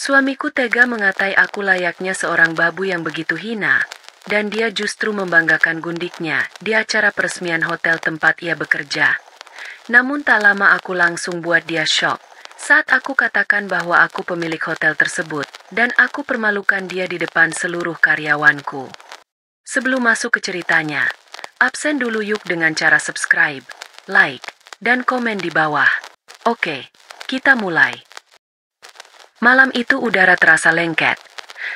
Suamiku tega mengatai aku layaknya seorang babu yang begitu hina, dan dia justru membanggakan gundiknya di acara peresmian hotel tempat ia bekerja. Namun tak lama aku langsung buat dia syok saat aku katakan bahwa aku pemilik hotel tersebut dan aku permalukan dia di depan seluruh karyawanku. Sebelum masuk ke ceritanya, absen dulu yuk dengan cara subscribe, like, dan komen di bawah. Oke, kita mulai. Malam itu udara terasa lengket.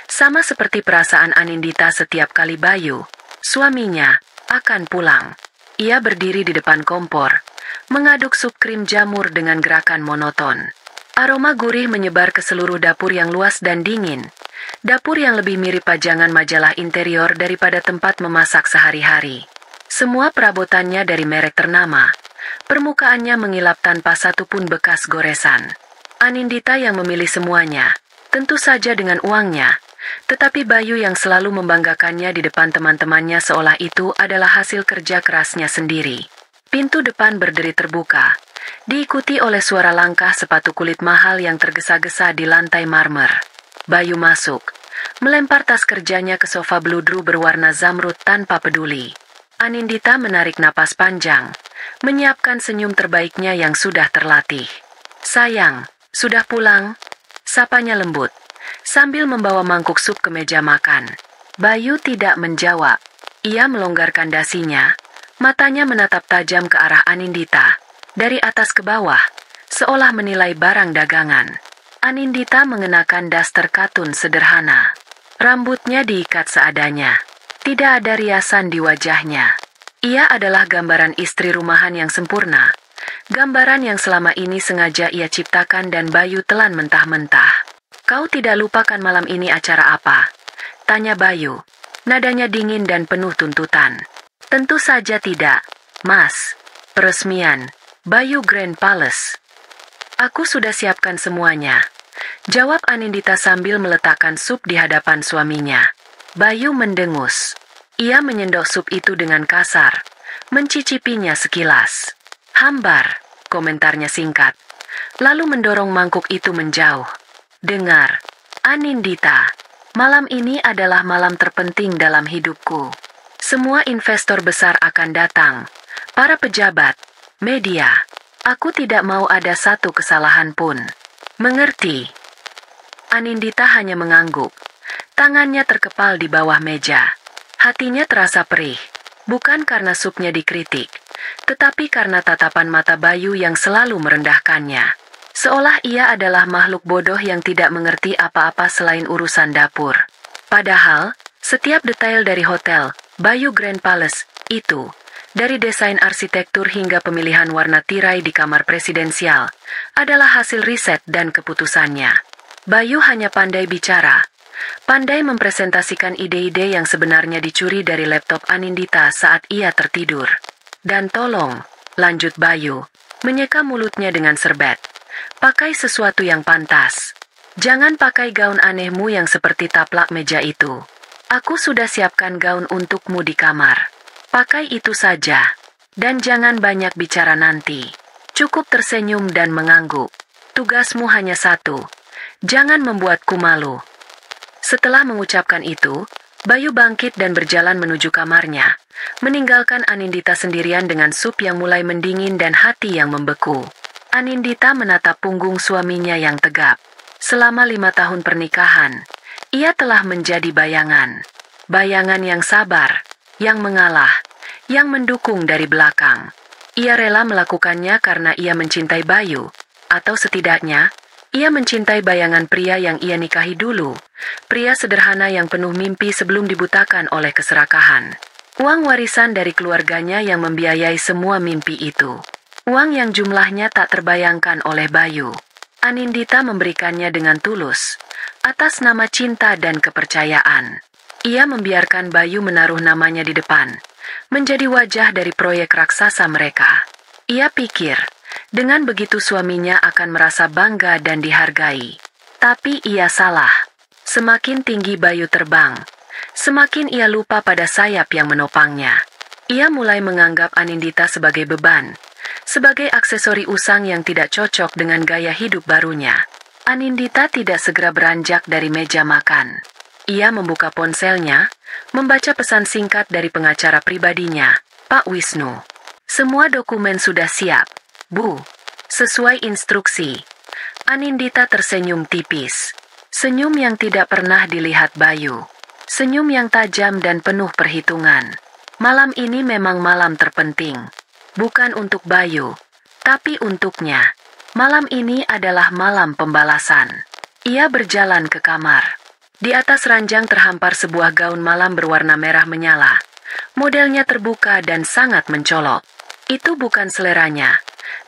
Sama seperti perasaan Anindita setiap kali Bayu, suaminya, akan pulang. Ia berdiri di depan kompor, mengaduk sup krim jamur dengan gerakan monoton. Aroma gurih menyebar ke seluruh dapur yang luas dan dingin. Dapur yang lebih mirip pajangan majalah interior daripada tempat memasak sehari-hari. Semua perabotannya dari merek ternama. Permukaannya mengilap tanpa satupun bekas goresan. Anindita yang memilih semuanya, tentu saja dengan uangnya. Tetapi Bayu yang selalu membanggakannya di depan teman-temannya seolah itu adalah hasil kerja kerasnya sendiri. Pintu depan berderi terbuka, diikuti oleh suara langkah sepatu kulit mahal yang tergesa-gesa di lantai marmer. Bayu masuk, melempar tas kerjanya ke sofa bludru berwarna zamrud tanpa peduli. Anindita menarik napas panjang, menyiapkan senyum terbaiknya yang sudah terlatih. "Sayang, sudah pulang?" Sapanya lembut, sambil membawa mangkuk sup ke meja makan. Bayu tidak menjawab. Ia melonggarkan dasinya, matanya menatap tajam ke arah Anindita, dari atas ke bawah, seolah menilai barang dagangan. Anindita mengenakan daster katun sederhana. Rambutnya diikat seadanya. Tidak ada riasan di wajahnya. Ia adalah gambaran istri rumahan yang sempurna. Gambaran yang selama ini sengaja ia ciptakan dan Bayu telan mentah-mentah. "Kau tidak lupakan malam ini acara apa?" tanya Bayu. Nadanya dingin dan penuh tuntutan. "Tentu saja tidak, Mas. Peresmian Bayu Grand Palace." "Aku sudah siapkan semuanya," jawab Anindita sambil meletakkan sup di hadapan suaminya. Bayu mendengus. Ia menyendok sup itu dengan kasar, mencicipinya sekilas. "Hambar," komentarnya singkat, lalu mendorong mangkuk itu menjauh. "Dengar, Anindita, malam ini adalah malam terpenting dalam hidupku. Semua investor besar akan datang, para pejabat, media. Aku tidak mau ada satu kesalahan pun. Mengerti?" Anindita hanya mengangguk. Tangannya terkepal di bawah meja. Hatinya terasa perih, bukan karena supnya dikritik, tetapi karena tatapan mata Bayu yang selalu merendahkannya. Seolah ia adalah makhluk bodoh yang tidak mengerti apa-apa selain urusan dapur. Padahal, setiap detail dari hotel Bayu Grand Palace itu, dari desain arsitektur hingga pemilihan warna tirai di kamar presidensial, adalah hasil riset dan keputusannya. Bayu hanya pandai bicara, pandai mempresentasikan ide-ide yang sebenarnya dicuri dari laptop Anindita saat ia tertidur. "Dan tolong," lanjut Bayu, menyeka mulutnya dengan serbet, "pakai sesuatu yang pantas. Jangan pakai gaun anehmu yang seperti taplak meja itu. Aku sudah siapkan gaun untukmu di kamar. Pakai itu saja. Dan jangan banyak bicara nanti. Cukup tersenyum dan mengangguk. Tugasmu hanya satu. Jangan membuatku malu." Setelah mengucapkan itu, Bayu bangkit dan berjalan menuju kamarnya, meninggalkan Anindita sendirian dengan sup yang mulai mendingin dan hati yang membeku. Anindita menatap punggung suaminya yang tegap. Selama 5 tahun pernikahan, ia telah menjadi bayangan. Bayangan yang sabar, yang mengalah, yang mendukung dari belakang. Ia rela melakukannya karena ia mencintai Bayu, atau setidaknya, ia mencintai bayangan pria yang ia nikahi dulu, pria sederhana yang penuh mimpi sebelum dibutakan oleh keserakahan. Uang warisan dari keluarganya yang membiayai semua mimpi itu. Uang yang jumlahnya tak terbayangkan oleh Bayu. Anindita memberikannya dengan tulus, atas nama cinta dan kepercayaan. Ia membiarkan Bayu menaruh namanya di depan, menjadi wajah dari proyek raksasa mereka. Ia pikir, dengan begitu suaminya akan merasa bangga dan dihargai. Tapi ia salah. Semakin tinggi Bayu terbang, semakin ia lupa pada sayap yang menopangnya. Ia mulai menganggap Anindita sebagai beban, sebagai aksesori usang yang tidak cocok dengan gaya hidup barunya. Anindita tidak segera beranjak dari meja makan. Ia membuka ponselnya, membaca pesan singkat dari pengacara pribadinya, Pak Wisnu. Semua dokumen sudah siap, Bu. Sesuai instruksi. Anindita tersenyum tipis. Senyum yang tidak pernah dilihat Bayu. Senyum yang tajam dan penuh perhitungan. Malam ini memang malam terpenting. Bukan untuk Bayu, tapi untuknya. Malam ini adalah malam pembalasan. Ia berjalan ke kamar. Di atas ranjang terhampar sebuah gaun malam berwarna merah menyala. Modelnya terbuka dan sangat mencolok. Itu bukan seleranya,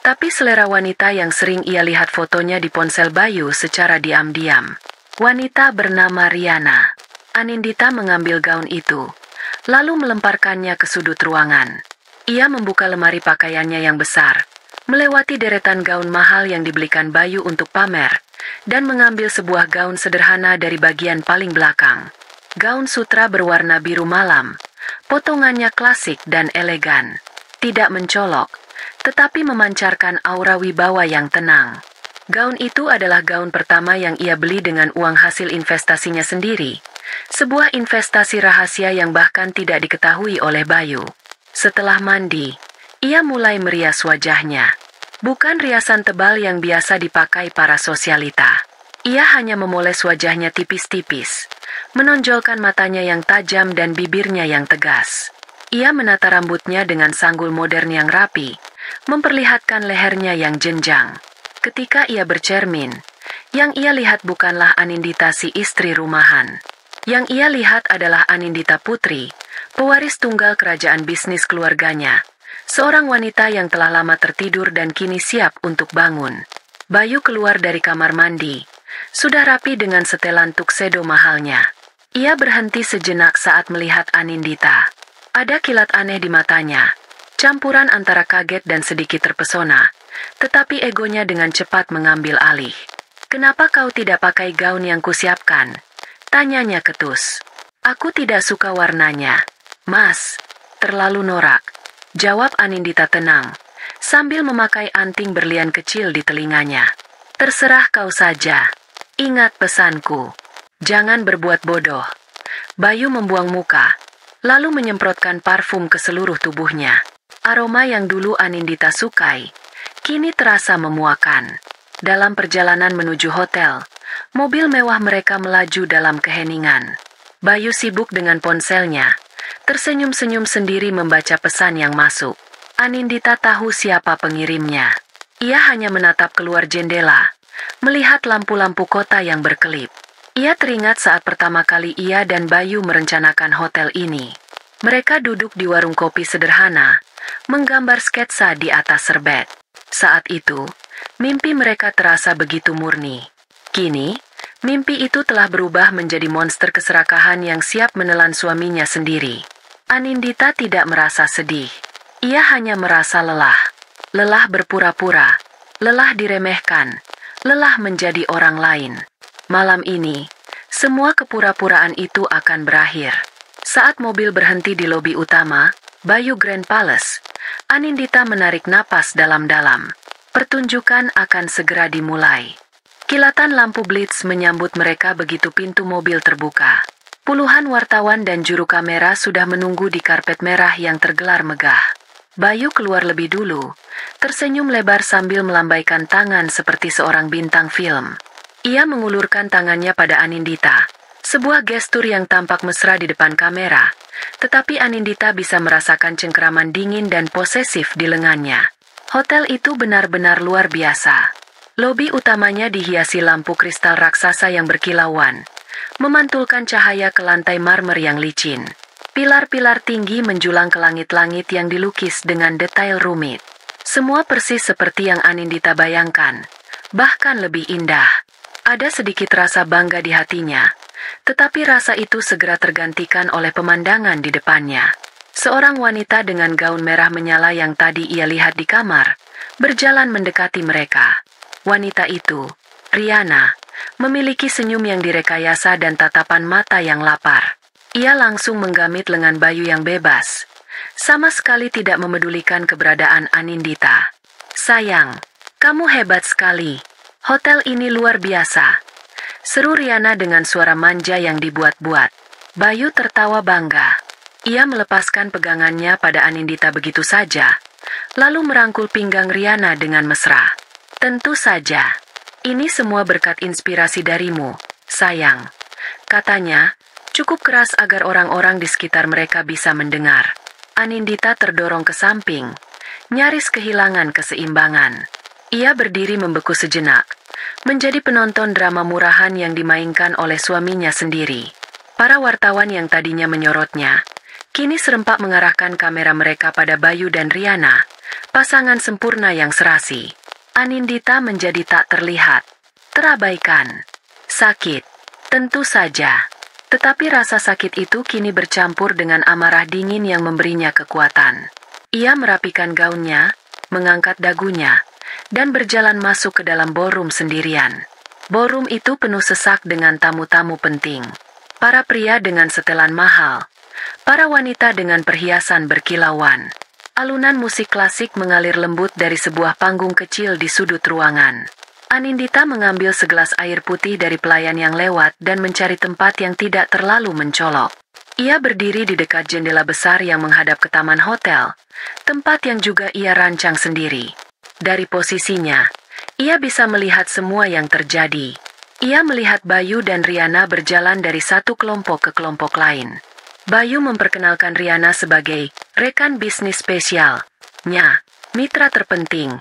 tapi selera wanita yang sering ia lihat fotonya di ponsel Bayu secara diam-diam. Wanita bernama Riana. Anindita mengambil gaun itu, lalu melemparkannya ke sudut ruangan. Ia membuka lemari pakaiannya yang besar, melewati deretan gaun mahal yang dibelikan Bayu untuk pamer, dan mengambil sebuah gaun sederhana dari bagian paling belakang. Gaun sutra berwarna biru malam, potongannya klasik dan elegan. Tidak mencolok, tetapi memancarkan aura wibawa yang tenang. Gaun itu adalah gaun pertama yang ia beli dengan uang hasil investasinya sendiri. Sebuah investasi rahasia yang bahkan tidak diketahui oleh Bayu. Setelah mandi, ia mulai merias wajahnya. Bukan riasan tebal yang biasa dipakai para sosialita. Ia hanya memoles wajahnya tipis-tipis, menonjolkan matanya yang tajam dan bibirnya yang tegas. Ia menata rambutnya dengan sanggul modern yang rapi, memperlihatkan lehernya yang jenjang. Ketika ia bercermin, yang ia lihat bukanlah Anindita si istri rumahan. Yang ia lihat adalah Anindita Putri, pewaris tunggal kerajaan bisnis keluarganya. Seorang wanita yang telah lama tertidur dan kini siap untuk bangun. Bayu keluar dari kamar mandi, sudah rapi dengan setelan tuxedo mahalnya. Ia berhenti sejenak saat melihat Anindita. Ada kilat aneh di matanya, campuran antara kaget dan sedikit terpesona, tetapi egonya dengan cepat mengambil alih. "Kenapa kau tidak pakai gaun yang kusiapkan?" tanyanya ketus. "Aku tidak suka warnanya, Mas. Terlalu norak," jawab Anindita tenang, sambil memakai anting berlian kecil di telinganya. "Terserah kau saja. Ingat pesanku. Jangan berbuat bodoh." Bayu membuang muka, lalu menyemprotkan parfum ke seluruh tubuhnya. Aroma yang dulu Anindita sukai, kini terasa memuakan. Dalam perjalanan menuju hotel, mobil mewah mereka melaju dalam keheningan. Bayu sibuk dengan ponselnya, tersenyum-senyum sendiri membaca pesan yang masuk. Anindita tahu siapa pengirimnya. Ia hanya menatap keluar jendela, melihat lampu-lampu kota yang berkelip. Ia teringat saat pertama kali ia dan Bayu merencanakan hotel ini. Mereka duduk di warung kopi sederhana, menggambar sketsa di atas serbet. Saat itu, mimpi mereka terasa begitu murni. Kini, mimpi itu telah berubah menjadi monster keserakahan yang siap menelan suaminya sendiri. Anindita tidak merasa sedih. Ia hanya merasa lelah. Lelah berpura-pura, lelah diremehkan, lelah menjadi orang lain. Malam ini, semua kepura-puraan itu akan berakhir. Saat mobil berhenti di lobi utama, Bayu Grand Palace, Anindita menarik napas dalam-dalam. Pertunjukan akan segera dimulai. Kilatan lampu blitz menyambut mereka begitu pintu mobil terbuka. Puluhan wartawan dan juru kamera sudah menunggu di karpet merah yang tergelar megah. Bayu keluar lebih dulu, tersenyum lebar sambil melambaikan tangan seperti seorang bintang film. Ia mengulurkan tangannya pada Anindita, sebuah gestur yang tampak mesra di depan kamera, tetapi Anindita bisa merasakan cengkeraman dingin dan posesif di lengannya. Hotel itu benar-benar luar biasa. Lobi utamanya dihiasi lampu kristal raksasa yang berkilauan, memantulkan cahaya ke lantai marmer yang licin. Pilar-pilar tinggi menjulang ke langit-langit yang dilukis dengan detail rumit. Semua persis seperti yang Anindita bayangkan, bahkan lebih indah. Ada sedikit rasa bangga di hatinya, tetapi rasa itu segera tergantikan oleh pemandangan di depannya. Seorang wanita dengan gaun merah menyala yang tadi ia lihat di kamar, berjalan mendekati mereka. Wanita itu, Riana, memiliki senyum yang direkayasa dan tatapan mata yang lapar. Ia langsung menggamit lengan Bayu yang bebas, sama sekali tidak memedulikan keberadaan Anindita. "Sayang, kamu hebat sekali." Hotel ini luar biasa, seru Riana dengan suara manja yang dibuat-buat. Bayu tertawa bangga. Ia melepaskan pegangannya pada Anindita begitu saja, lalu merangkul pinggang Riana dengan mesra. Tentu saja, ini semua berkat inspirasi darimu, sayang. Katanya, cukup keras agar orang-orang di sekitar mereka bisa mendengar. Anindita terdorong ke samping, nyaris kehilangan keseimbangan. Ia berdiri membeku sejenak, menjadi penonton drama murahan yang dimainkan oleh suaminya sendiri. Para wartawan yang tadinya menyorotnya, kini serempak mengarahkan kamera mereka pada Bayu dan Riana, pasangan sempurna yang serasi. Anindita menjadi tak terlihat, terabaikan. Sakit, tentu saja. Tetapi rasa sakit itu kini bercampur dengan amarah dingin yang memberinya kekuatan. Ia merapikan gaunnya, mengangkat dagunya, dan berjalan masuk ke dalam ballroom sendirian. Ballroom itu penuh sesak dengan tamu-tamu penting. Para pria dengan setelan mahal, para wanita dengan perhiasan berkilauan. Alunan musik klasik mengalir lembut dari sebuah panggung kecil di sudut ruangan. Anindita mengambil segelas air putih dari pelayan yang lewat dan mencari tempat yang tidak terlalu mencolok. Ia berdiri di dekat jendela besar yang menghadap ke taman hotel, tempat yang juga ia rancang sendiri. Dari posisinya, ia bisa melihat semua yang terjadi. Ia melihat Bayu dan Riana berjalan dari satu kelompok ke kelompok lain. Bayu memperkenalkan Riana sebagai rekan bisnis spesial, nya, mitra terpenting,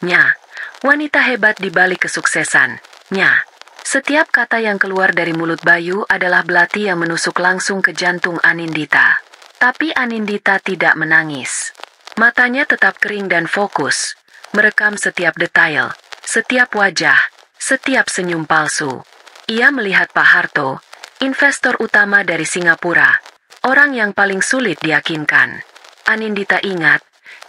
nya, wanita hebat di balik kesuksesan, nya. Setiap kata yang keluar dari mulut Bayu adalah belati yang menusuk langsung ke jantung Anindita. Tapi Anindita tidak menangis. Matanya tetap kering dan fokus, merekam setiap detail, setiap wajah, setiap senyum palsu. Ia melihat Pak Harto, investor utama dari Singapura, orang yang paling sulit diyakinkan. Anindita ingat,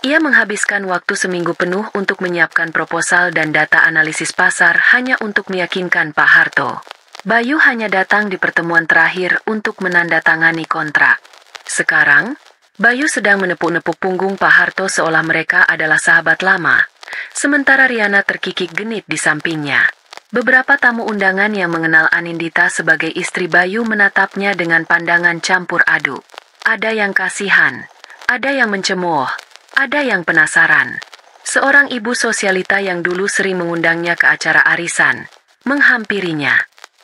ia menghabiskan waktu seminggu penuh untuk menyiapkan proposal dan data analisis pasar hanya untuk meyakinkan Pak Harto. Bayu hanya datang di pertemuan terakhir untuk menandatangani kontrak. Sekarang, Bayu sedang menepuk-nepuk punggung Pak Harto seolah mereka adalah sahabat lama, sementara Riana terkikik genit di sampingnya. Beberapa tamu undangan yang mengenal Anindita sebagai istri Bayu menatapnya dengan pandangan campur aduk. Ada yang kasihan, ada yang mencemooh, ada yang penasaran. Seorang ibu sosialita yang dulu sering mengundangnya ke acara arisan, menghampirinya.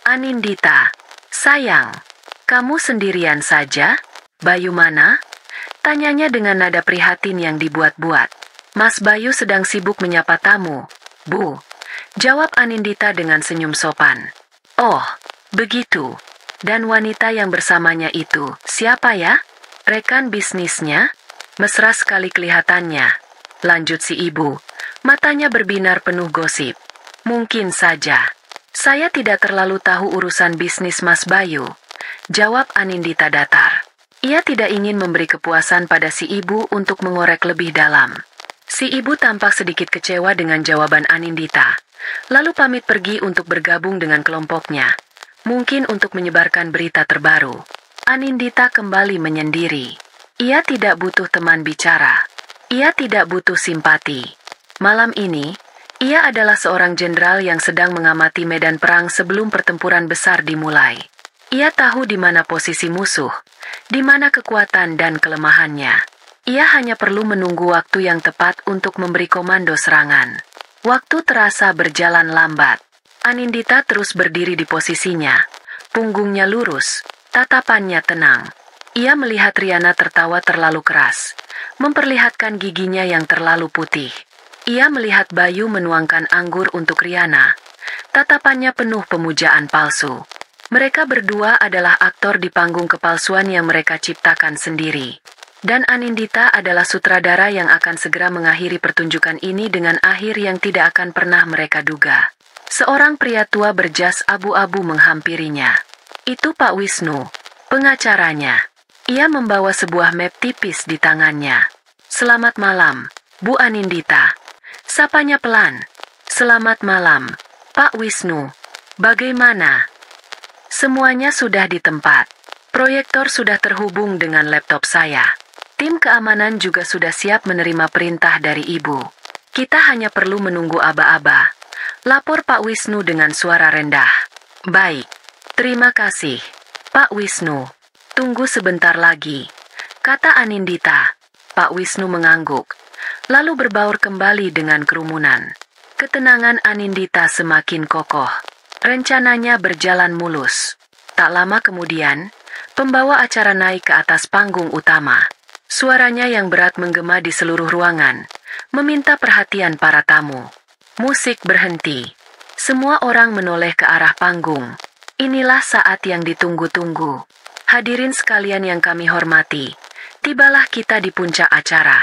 Anindita, sayang, kamu sendirian saja? Bayu mana? Tanyanya dengan nada prihatin yang dibuat-buat. Mas Bayu sedang sibuk menyapa tamu, Bu. Jawab Anindita dengan senyum sopan. Oh, begitu. Dan wanita yang bersamanya itu, siapa ya? Rekan bisnisnya? Mesra sekali kelihatannya. Lanjut si ibu. Matanya berbinar penuh gosip. Mungkin saja. Saya tidak terlalu tahu urusan bisnis Mas Bayu. Jawab Anindita datar. Ia tidak ingin memberi kepuasan pada si ibu untuk mengorek lebih dalam. Si ibu tampak sedikit kecewa dengan jawaban Anindita. Lalu pamit pergi untuk bergabung dengan kelompoknya. Mungkin untuk menyebarkan berita terbaru. Anindita kembali menyendiri. Ia tidak butuh teman bicara. Ia tidak butuh simpati. Malam ini, ia adalah seorang jenderal yang sedang mengamati medan perang sebelum pertempuran besar dimulai. Ia tahu di mana posisi musuh, di mana kekuatan dan kelemahannya. Ia hanya perlu menunggu waktu yang tepat untuk memberi komando serangan. Waktu terasa berjalan lambat. Anindita terus berdiri di posisinya. Punggungnya lurus, tatapannya tenang. Ia melihat Riana tertawa terlalu keras, memperlihatkan giginya yang terlalu putih. Ia melihat Bayu menuangkan anggur untuk Riana. Tatapannya penuh pemujaan palsu. Mereka berdua adalah aktor di panggung kepalsuan yang mereka ciptakan sendiri. Dan Anindita adalah sutradara yang akan segera mengakhiri pertunjukan ini dengan akhir yang tidak akan pernah mereka duga. Seorang pria tua berjas abu-abu menghampirinya. Itu Pak Wisnu, pengacaranya. Ia membawa sebuah map tipis di tangannya. Selamat malam, Bu Anindita. Sapanya pelan. Selamat malam, Pak Wisnu. Bagaimana? Semuanya sudah di tempat. Proyektor sudah terhubung dengan laptop saya. Tim keamanan juga sudah siap menerima perintah dari Ibu. Kita hanya perlu menunggu aba-aba. Lapor Pak Wisnu dengan suara rendah. Baik, terima kasih, Pak Wisnu. Tunggu sebentar lagi, kata Anindita. Pak Wisnu mengangguk, lalu berbaur kembali dengan kerumunan. Ketenangan Anindita semakin kokoh. Rencananya berjalan mulus. Tak lama kemudian, pembawa acara naik ke atas panggung utama. Suaranya yang berat menggema di seluruh ruangan, meminta perhatian para tamu. Musik berhenti. Semua orang menoleh ke arah panggung. Inilah saat yang ditunggu-tunggu. Hadirin sekalian yang kami hormati, tibalah kita di puncak acara.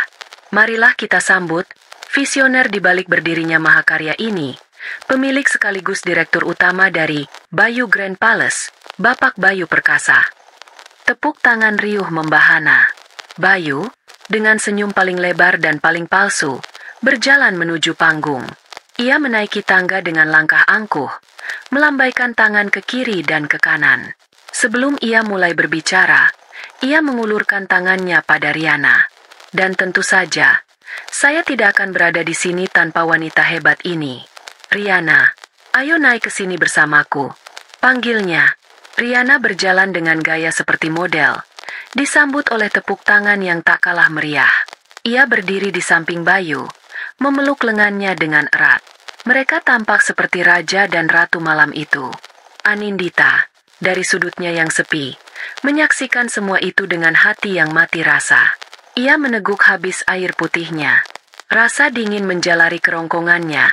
Marilah kita sambut visioner di balik berdirinya mahakarya ini, pemilik sekaligus direktur utama dari Bayu Grand Palace, Bapak Bayu Perkasa. Tepuk tangan riuh membahana. Bayu, dengan senyum paling lebar dan paling palsu, berjalan menuju panggung. Ia menaiki tangga dengan langkah angkuh, melambaikan tangan ke kiri dan ke kanan. Sebelum ia mulai berbicara, ia mengulurkan tangannya pada Riana. Dan tentu saja, saya tidak akan berada di sini tanpa wanita hebat ini. Riana, ayo naik ke sini bersamaku, panggilnya. Riana berjalan dengan gaya seperti model, disambut oleh tepuk tangan yang tak kalah meriah. Ia berdiri di samping Bayu, memeluk lengannya dengan erat. Mereka tampak seperti raja dan ratu malam itu. Anindita, dari sudutnya yang sepi, menyaksikan semua itu dengan hati yang mati rasa. Ia meneguk habis air putihnya. Rasa dingin menjalari kerongkongannya,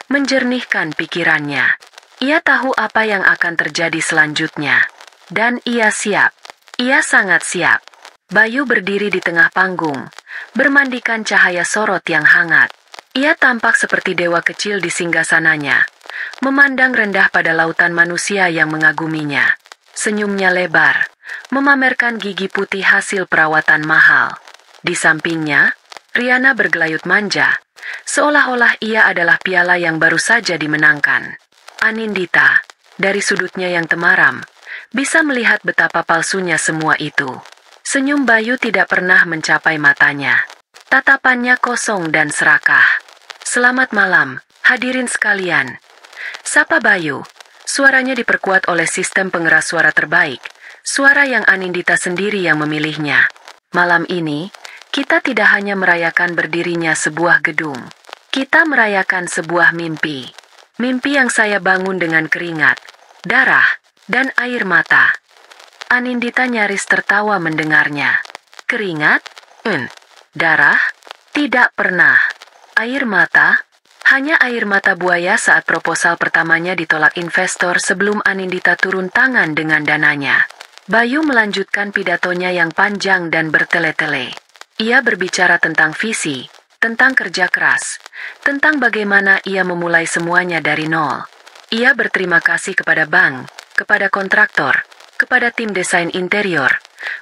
menjernihkan pikirannya. Ia tahu apa yang akan terjadi selanjutnya. Dan ia siap. Ia sangat siap. Bayu berdiri di tengah panggung, bermandikan cahaya sorot yang hangat. Ia tampak seperti dewa kecil di singgasananya, memandang rendah pada lautan manusia yang mengaguminya. Senyumnya lebar, memamerkan gigi putih hasil perawatan mahal. Di sampingnya, Riana bergelayut manja, seolah-olah ia adalah piala yang baru saja dimenangkan. Anindita, dari sudutnya yang temaram, bisa melihat betapa palsunya semua itu. Senyum Bayu tidak pernah mencapai matanya. Tatapannya kosong dan serakah. Selamat malam, hadirin sekalian. Sapa Bayu. Suaranya diperkuat oleh sistem pengeras suara terbaik, suara yang Anindita sendiri yang memilihnya. Malam ini, kita tidak hanya merayakan berdirinya sebuah gedung. Kita merayakan sebuah mimpi. Mimpi yang saya bangun dengan keringat, darah, dan air mata. Anindita nyaris tertawa mendengarnya. Keringat? Darah? Tidak pernah. Air mata? Hanya air mata buaya saat proposal pertamanya ditolak investor sebelum Anindita turun tangan dengan dananya. Bayu melanjutkan pidatonya yang panjang dan bertele-tele. Ia berbicara tentang visi, tentang kerja keras, tentang bagaimana ia memulai semuanya dari nol. Ia berterima kasih kepada bank, kepada kontraktor, kepada tim desain interior,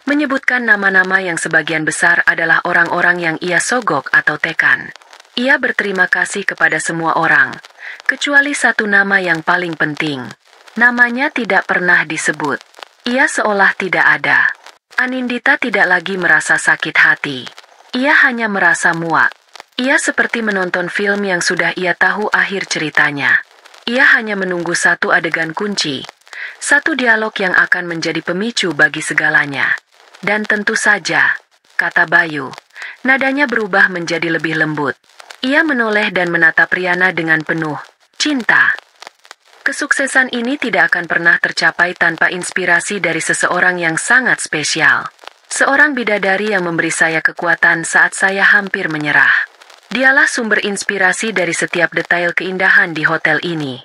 menyebutkan nama-nama yang sebagian besar adalah orang-orang yang ia sogok atau tekan. Ia berterima kasih kepada semua orang, kecuali satu nama yang paling penting. Namanya tidak pernah disebut. Ia seolah tidak ada. Anindita tidak lagi merasa sakit hati. Ia hanya merasa muak. Ia seperti menonton film yang sudah ia tahu akhir ceritanya. Ia hanya menunggu satu adegan kunci, satu dialog yang akan menjadi pemicu bagi segalanya. Dan tentu saja, kata Bayu, nadanya berubah menjadi lebih lembut. Ia menoleh dan menatap Riana dengan penuh cinta. Kesuksesan ini tidak akan pernah tercapai tanpa inspirasi dari seseorang yang sangat spesial. Seorang bidadari yang memberi saya kekuatan saat saya hampir menyerah. Dialah sumber inspirasi dari setiap detail keindahan di hotel ini.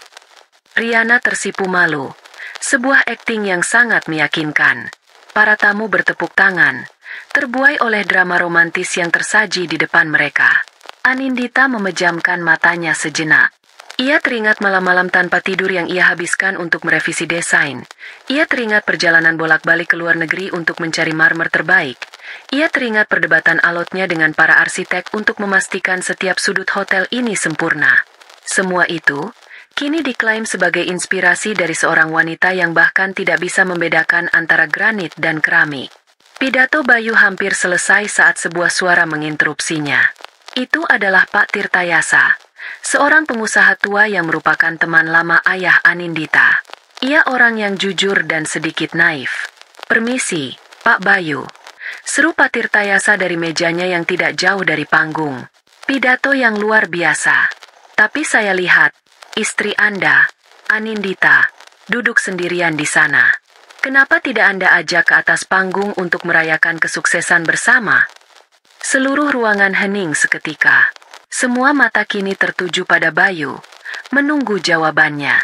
Riana tersipu malu. Sebuah akting yang sangat meyakinkan. Para tamu bertepuk tangan, terbuai oleh drama romantis yang tersaji di depan mereka. Anindita memejamkan matanya sejenak. Ia teringat malam-malam tanpa tidur yang ia habiskan untuk merevisi desain. Ia teringat perjalanan bolak-balik ke luar negeri untuk mencari marmer terbaik. Ia teringat perdebatan alotnya dengan para arsitek untuk memastikan setiap sudut hotel ini sempurna. Semua itu kini diklaim sebagai inspirasi dari seorang wanita yang bahkan tidak bisa membedakan antara granit dan keramik. Pidato Bayu hampir selesai saat sebuah suara menginterupsinya. Itu adalah Pak Tirtayasa, seorang pengusaha tua yang merupakan teman lama ayah Anindita. Ia orang yang jujur dan sedikit naif. "Permisi, Pak Bayu," seru Pak Tirtayasa dari mejanya yang tidak jauh dari panggung. "Pidato yang luar biasa. Tapi saya lihat, istri Anda, Anindita, duduk sendirian di sana. Kenapa tidak Anda ajak ke atas panggung untuk merayakan kesuksesan bersama?" Seluruh ruangan hening seketika. Semua mata kini tertuju pada Bayu, menunggu jawabannya.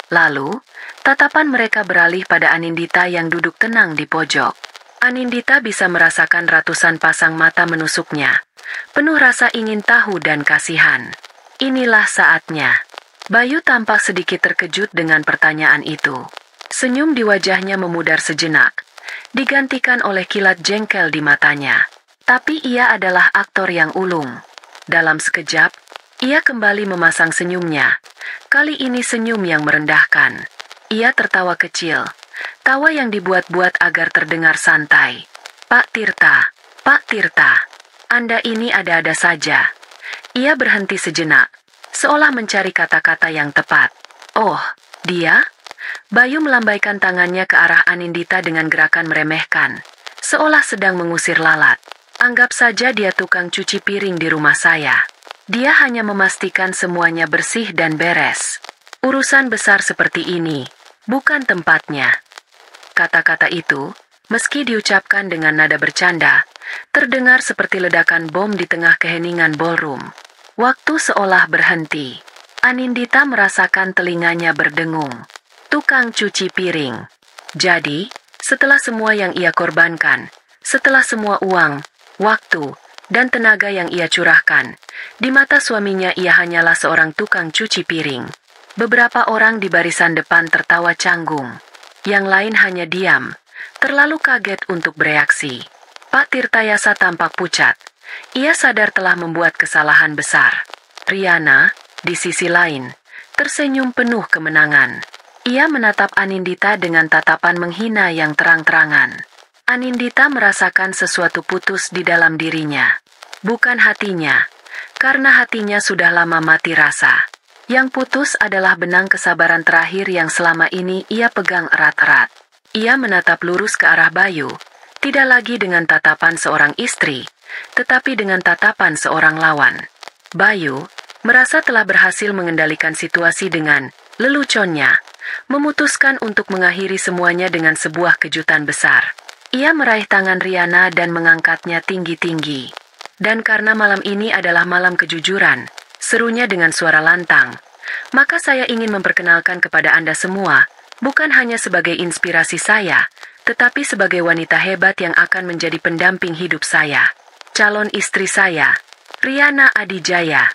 Lalu, tatapan mereka beralih pada Anindita yang duduk tenang di pojok. Anindita bisa merasakan ratusan pasang mata menusuknya, penuh rasa ingin tahu dan kasihan. Inilah saatnya. Bayu tampak sedikit terkejut dengan pertanyaan itu. Senyum di wajahnya memudar sejenak, digantikan oleh kilat jengkel di matanya. Tapi ia adalah aktor yang ulung. Dalam sekejap, ia kembali memasang senyumnya. Kali ini senyum yang merendahkan. Ia tertawa kecil, tawa yang dibuat-buat agar terdengar santai. Pak Tirta, Anda ini ada-ada saja." Ia berhenti sejenak, seolah mencari kata-kata yang tepat. "Oh, dia?" Bayu melambaikan tangannya ke arah Anindita dengan gerakan meremehkan, seolah sedang mengusir lalat. "Anggap saja dia tukang cuci piring di rumah saya. Dia hanya memastikan semuanya bersih dan beres. Urusan besar seperti ini, bukan tempatnya." Kata-kata itu, meski diucapkan dengan nada bercanda, terdengar seperti ledakan bom di tengah keheningan ballroom. Waktu seolah berhenti. Anindita merasakan telinganya berdengung. Tukang cuci piring. Jadi, setelah semua yang ia korbankan, setelah semua uang, waktu, dan tenaga yang ia curahkan, di mata suaminya ia hanyalah seorang tukang cuci piring. Beberapa orang di barisan depan tertawa canggung. Yang lain hanya diam, terlalu kaget untuk bereaksi. Pak Tirtayasa tampak pucat. Ia sadar telah membuat kesalahan besar. Riana, di sisi lain, tersenyum penuh kemenangan. Ia menatap Anindita dengan tatapan menghina yang terang-terangan. Anindita merasakan sesuatu putus di dalam dirinya. Bukan hatinya, karena hatinya sudah lama mati rasa. Yang putus adalah benang kesabaran terakhir yang selama ini ia pegang erat-erat. Ia menatap lurus ke arah Bayu, tidak lagi dengan tatapan seorang istri, tetapi dengan tatapan seorang lawan. Bayu merasa telah berhasil mengendalikan situasi dengan leluconnya, memutuskan untuk mengakhiri semuanya dengan sebuah kejutan besar. Ia meraih tangan Riana dan mengangkatnya tinggi-tinggi. "Dan karena malam ini adalah malam kejujuran," serunya dengan suara lantang, "maka saya ingin memperkenalkan kepada Anda semua, bukan hanya sebagai inspirasi saya, tetapi sebagai wanita hebat yang akan menjadi pendamping hidup saya. Calon istri saya, Riana Adijaya."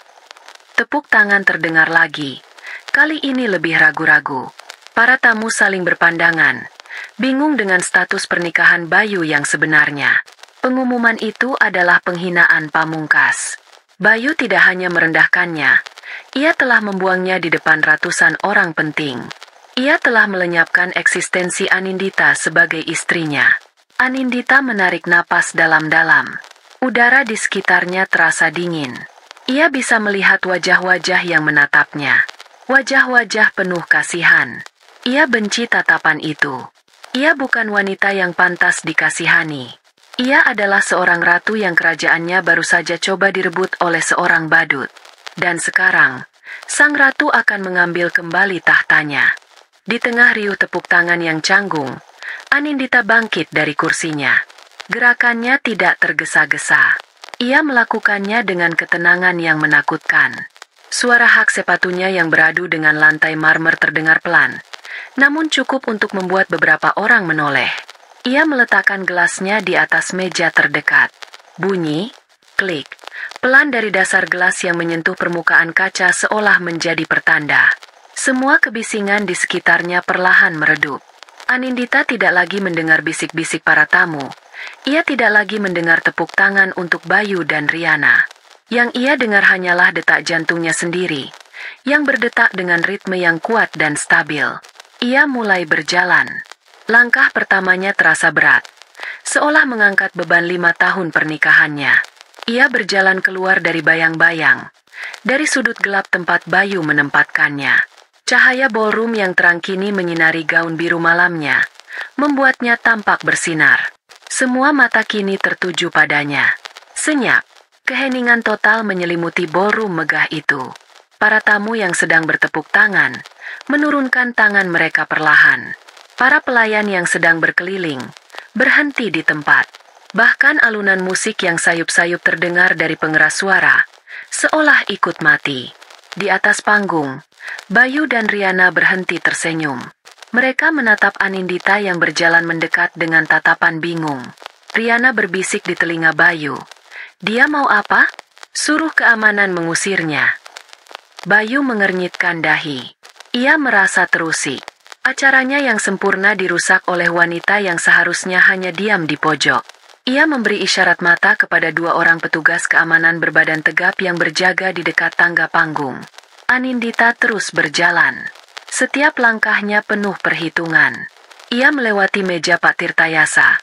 Tepuk tangan terdengar lagi. Kali ini lebih ragu-ragu. Para tamu saling berpandangan, bingung dengan status pernikahan Bayu yang sebenarnya. Pengumuman itu adalah penghinaan pamungkas. Bayu tidak hanya merendahkannya, ia telah membuangnya di depan ratusan orang penting. Ia telah melenyapkan eksistensi Anindita sebagai istrinya. Anindita menarik napas dalam-dalam. Udara di sekitarnya terasa dingin. Ia bisa melihat wajah-wajah yang menatapnya. Wajah-wajah penuh kasihan. Ia benci tatapan itu. Ia bukan wanita yang pantas dikasihani. Ia adalah seorang ratu yang kerajaannya baru saja coba direbut oleh seorang badut. Dan sekarang, sang ratu akan mengambil kembali tahtanya. Di tengah riuh tepuk tangan yang canggung, Anindita bangkit dari kursinya. Gerakannya tidak tergesa-gesa. Ia melakukannya dengan ketenangan yang menakutkan. Suara hak sepatunya yang beradu dengan lantai marmer terdengar pelan, namun cukup untuk membuat beberapa orang menoleh. Ia meletakkan gelasnya di atas meja terdekat. Bunyi, klik, pelan dari dasar gelas yang menyentuh permukaan kaca seolah menjadi pertanda. Semua kebisingan di sekitarnya perlahan meredup. Anindita tidak lagi mendengar bisik-bisik para tamu. Ia tidak lagi mendengar tepuk tangan untuk Bayu dan Riana. Yang ia dengar hanyalah detak jantungnya sendiri, yang berdetak dengan ritme yang kuat dan stabil. Ia mulai berjalan. Langkah pertamanya terasa berat, seolah mengangkat beban 5 tahun pernikahannya. Ia berjalan keluar dari bayang-bayang, dari sudut gelap tempat Bayu menempatkannya. Cahaya ballroom yang terang kini menyinari gaun biru malamnya, membuatnya tampak bersinar. Semua mata kini tertuju padanya. Senyap, keheningan total menyelimuti ballroom megah itu. Para tamu yang sedang bertepuk tangan, menurunkan tangan mereka perlahan. Para pelayan yang sedang berkeliling, berhenti di tempat. Bahkan alunan musik yang sayup-sayup terdengar dari pengeras suara, seolah ikut mati. Di atas panggung, Bayu dan Riana berhenti tersenyum. Mereka menatap Anindita yang berjalan mendekat dengan tatapan bingung. Riana berbisik di telinga Bayu. Dia mau apa? Suruh keamanan mengusirnya. Bayu mengernyitkan dahi. Ia merasa terusik. Acaranya yang sempurna dirusak oleh wanita yang seharusnya hanya diam di pojok. Ia memberi isyarat mata kepada 2 orang petugas keamanan berbadan tegap yang berjaga di dekat tangga panggung. Anindita terus berjalan. Setiap langkahnya penuh perhitungan. Ia melewati meja Pak Tirtayasa,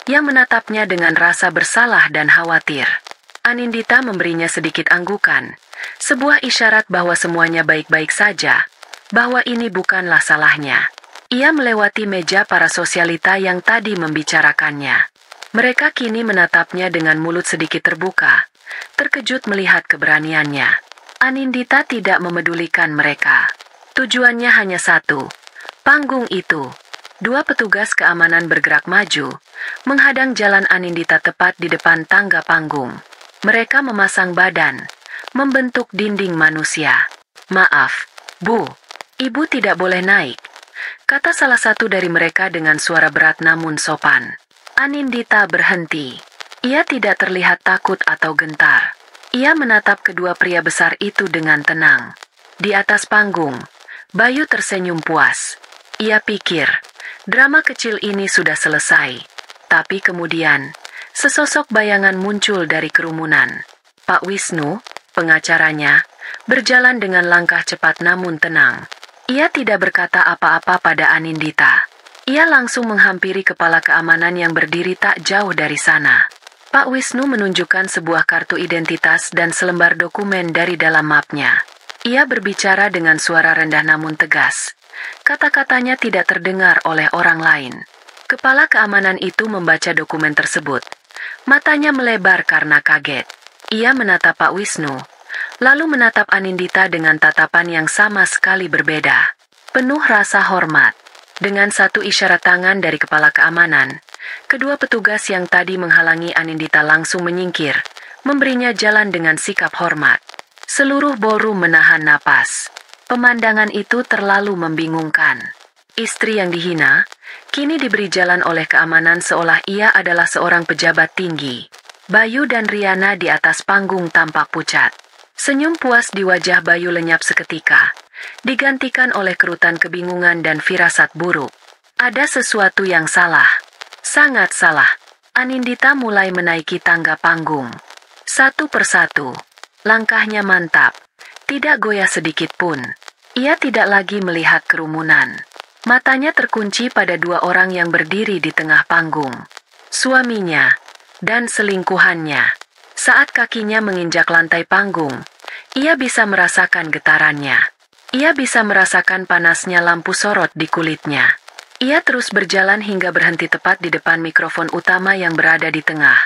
yang menatapnya dengan rasa bersalah dan khawatir. Anindita memberinya sedikit anggukan, sebuah isyarat bahwa semuanya baik-baik saja, bahwa ini bukanlah salahnya. Ia melewati meja para sosialita yang tadi membicarakannya. Mereka kini menatapnya dengan mulut sedikit terbuka, terkejut melihat keberaniannya. Anindita tidak memedulikan mereka. Tujuannya hanya satu, panggung itu. 2 petugas keamanan bergerak maju, menghadang jalan Anindita tepat di depan tangga panggung. Mereka memasang badan, membentuk dinding manusia. "Maaf, Bu, Ibu tidak boleh naik," kata salah satu dari mereka dengan suara berat namun sopan. Anindita berhenti. Ia tidak terlihat takut atau gentar. Ia menatap kedua pria besar itu dengan tenang. Di atas panggung, Bayu tersenyum puas. Ia pikir, drama kecil ini sudah selesai. Tapi kemudian, sesosok bayangan muncul dari kerumunan. Pak Wisnu, pengacaranya, berjalan dengan langkah cepat namun tenang. Ia tidak berkata apa-apa pada Anindita. Ia langsung menghampiri kepala keamanan yang berdiri tak jauh dari sana. Pak Wisnu menunjukkan sebuah kartu identitas dan selembar dokumen dari dalam mapnya. Ia berbicara dengan suara rendah namun tegas. Kata-katanya tidak terdengar oleh orang lain. Kepala keamanan itu membaca dokumen tersebut. Matanya melebar karena kaget. Ia menatap Pak Wisnu, lalu menatap Anindita dengan tatapan yang sama sekali berbeda. Penuh rasa hormat. Dengan satu isyarat tangan dari kepala keamanan, kedua petugas yang tadi menghalangi Anindita langsung menyingkir, memberinya jalan dengan sikap hormat. Seluruh ballroom menahan napas. Pemandangan itu terlalu membingungkan. Istri yang dihina, kini diberi jalan oleh keamanan seolah ia adalah seorang pejabat tinggi. Bayu dan Riana di atas panggung tampak pucat. Senyum puas di wajah Bayu lenyap seketika, digantikan oleh kerutan kebingungan dan firasat buruk. Ada sesuatu yang salah. Sangat salah. Anindita mulai menaiki tangga panggung. Satu persatu. Langkahnya mantap. Tidak goyah sedikit pun. Ia tidak lagi melihat kerumunan. Matanya terkunci pada 2 orang yang berdiri di tengah panggung. Suaminya dan selingkuhannya. Saat kakinya menginjak lantai panggung, ia bisa merasakan getarannya. Ia bisa merasakan panasnya lampu sorot di kulitnya. Ia terus berjalan hingga berhenti tepat di depan mikrofon utama yang berada di tengah,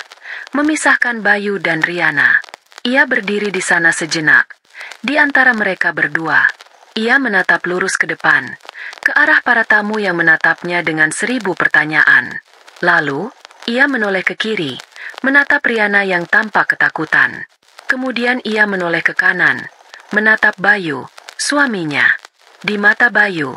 memisahkan Bayu dan Riana. Ia berdiri di sana sejenak. Di antara mereka berdua, ia menatap lurus ke depan, ke arah para tamu yang menatapnya dengan 1000 pertanyaan. Lalu, ia menoleh ke kiri, menatap Riana yang tampak ketakutan. Kemudian ia menoleh ke kanan, menatap Bayu, suaminya. Di mata Bayu,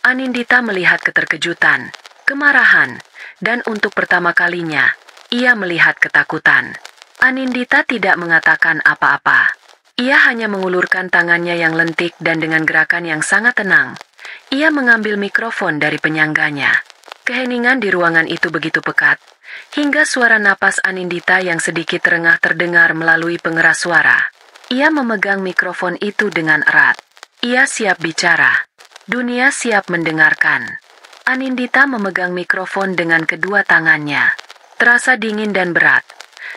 Anindita melihat keterkejutan, kemarahan, dan untuk pertama kalinya, ia melihat ketakutan. Anindita tidak mengatakan apa-apa. Ia hanya mengulurkan tangannya yang lentik dan dengan gerakan yang sangat tenang, ia mengambil mikrofon dari penyangganya. Keheningan di ruangan itu begitu pekat, hingga suara napas Anindita yang sedikit terengah terdengar melalui pengeras suara. Ia memegang mikrofon itu dengan erat. Ia siap bicara. Dunia siap mendengarkan. Anindita memegang mikrofon dengan kedua tangannya. Terasa dingin dan berat.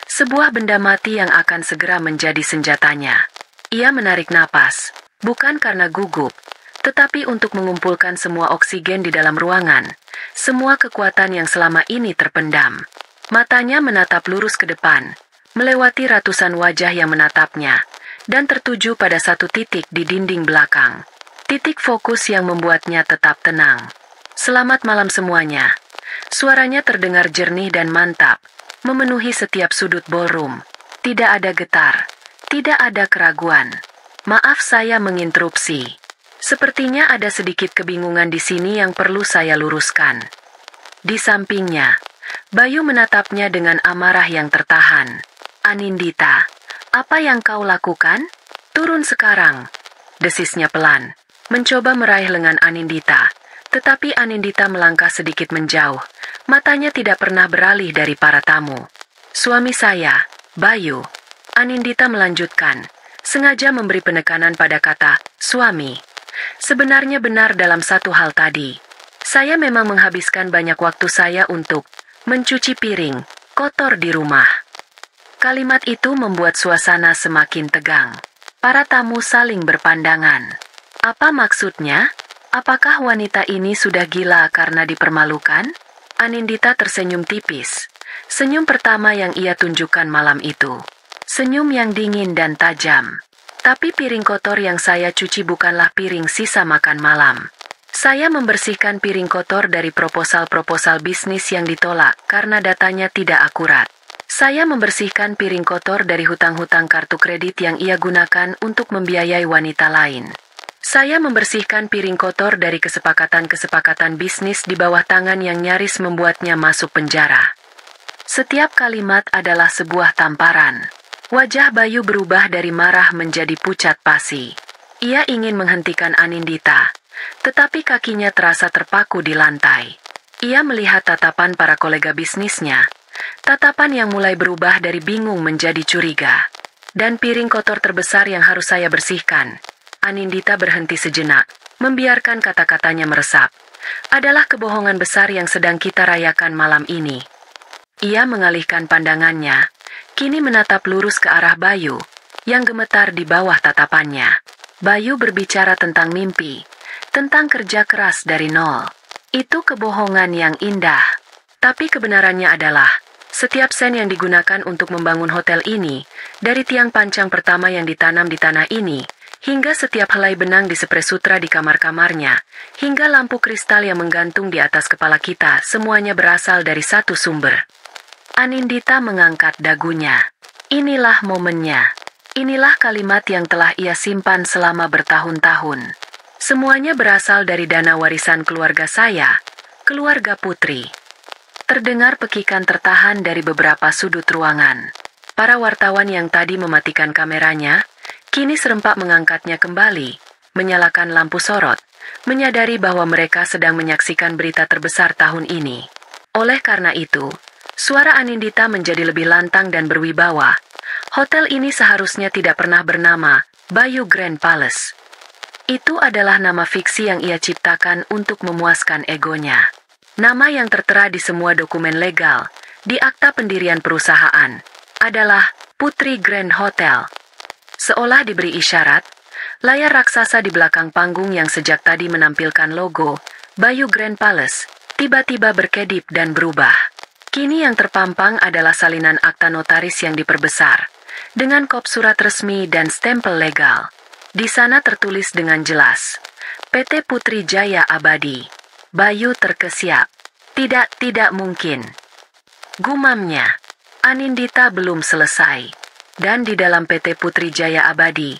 Sebuah benda mati yang akan segera menjadi senjatanya. Ia menarik napas, bukan karena gugup, tetapi untuk mengumpulkan semua oksigen di dalam ruangan, semua kekuatan yang selama ini terpendam. Matanya menatap lurus ke depan, melewati ratusan wajah yang menatapnya, dan tertuju pada satu titik di dinding belakang. Titik fokus yang membuatnya tetap tenang. "Selamat malam semuanya." Suaranya terdengar jernih dan mantap, memenuhi setiap sudut ballroom. Tidak ada getar, tidak ada keraguan. "Maaf saya menginterupsi. Sepertinya ada sedikit kebingungan di sini yang perlu saya luruskan." Di sampingnya, Bayu menatapnya dengan amarah yang tertahan. "Anindita, apa yang kau lakukan? Turun sekarang," desisnya pelan, mencoba meraih lengan Anindita, tetapi Anindita melangkah sedikit menjauh, matanya tidak pernah beralih dari para tamu. "Suami saya, Bayu," Anindita melanjutkan, sengaja memberi penekanan pada kata suami. "Sebenarnya benar dalam satu hal tadi. Saya memang menghabiskan banyak waktu saya untuk mencuci piring kotor di rumah." Kalimat itu membuat suasana semakin tegang. Para tamu saling berpandangan. Apa maksudnya? Apakah wanita ini sudah gila karena dipermalukan? Anindita tersenyum tipis. Senyum pertama yang ia tunjukkan malam itu. Senyum yang dingin dan tajam. "Tapi piring kotor yang saya cuci bukanlah piring sisa makan malam. Saya membersihkan piring kotor dari proposal-proposal bisnis yang ditolak karena datanya tidak akurat. Saya membersihkan piring kotor dari hutang-hutang kartu kredit yang ia gunakan untuk membiayai wanita lain. Saya membersihkan piring kotor dari kesepakatan-kesepakatan bisnis di bawah tangan yang nyaris membuatnya masuk penjara." Setiap kalimat adalah sebuah tamparan. Wajah Bayu berubah dari marah menjadi pucat pasi. Ia ingin menghentikan Anindita, tetapi kakinya terasa terpaku di lantai. Ia melihat tatapan para kolega bisnisnya, tatapan yang mulai berubah dari bingung menjadi curiga. "Dan piring kotor terbesar yang harus saya bersihkan," Anindita berhenti sejenak, membiarkan kata-katanya meresap, "adalah kebohongan besar yang sedang kita rayakan malam ini." Ia mengalihkan pandangannya, kini menatap lurus ke arah Bayu, yang gemetar di bawah tatapannya. Bayu berbicara tentang mimpi, tentang kerja keras dari nol. Itu kebohongan yang indah. Tapi kebenarannya adalah, setiap sen yang digunakan untuk membangun hotel ini, dari tiang pancang pertama yang ditanam di tanah ini, hingga setiap helai benang di spray sutra di kamar-kamarnya, hingga lampu kristal yang menggantung di atas kepala kita, semuanya berasal dari satu sumber. Anindita mengangkat dagunya. Inilah momennya. Inilah kalimat yang telah ia simpan selama bertahun-tahun. Semuanya berasal dari dana warisan keluarga saya, keluarga Putri. Terdengar pekikan tertahan dari beberapa sudut ruangan. Para wartawan yang tadi mematikan kameranya, kini serempak mengangkatnya kembali, menyalakan lampu sorot, menyadari bahwa mereka sedang menyaksikan berita terbesar tahun ini. Oleh karena itu, suara Anindita menjadi lebih lantang dan berwibawa. Hotel ini seharusnya tidak pernah bernama Bayu Grand Palace. Itu adalah nama fiksi yang ia ciptakan untuk memuaskan egonya. Nama yang tertera di semua dokumen legal, di akta pendirian perusahaan, adalah Putri Grand Hotel. Seolah diberi isyarat, layar raksasa di belakang panggung yang sejak tadi menampilkan logo Bayu Grand Palace, tiba-tiba berkedip dan berubah. Kini yang terpampang adalah salinan akta notaris yang diperbesar, dengan kop surat resmi dan stempel legal. Di sana tertulis dengan jelas, PT Putri Jaya Abadi. Bayu terkesiap. Tidak mungkin. Gumamnya. Anindita belum selesai. Dan di dalam PT Putri Jaya Abadi,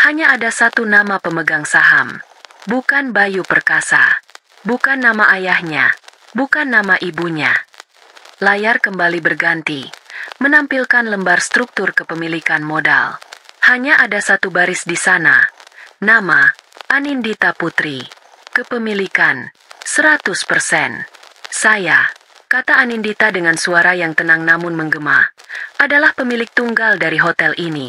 hanya ada satu nama pemegang saham. Bukan Bayu Perkasa. Bukan nama ayahnya. Bukan nama ibunya. Layar kembali berganti, menampilkan lembar struktur kepemilikan modal. Hanya ada satu baris di sana. Nama, Anindita Putri. Kepemilikan, 100%. Saya, kata Anindita dengan suara yang tenang namun menggema, adalah pemilik tunggal dari hotel ini.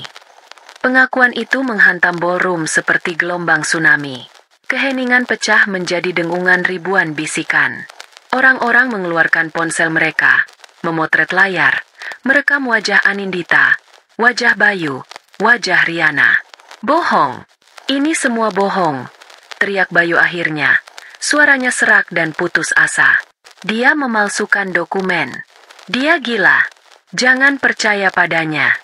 Pengakuan itu menghantam ballroom seperti gelombang tsunami. Keheningan pecah menjadi dengungan ribuan bisikan. Orang-orang mengeluarkan ponsel mereka, memotret layar, merekam wajah Anindita, wajah Bayu, wajah Riana. Bohong. Ini semua bohong, teriak Bayu akhirnya. Suaranya serak dan putus asa. Dia memalsukan dokumen. Dia gila. Jangan percaya padanya.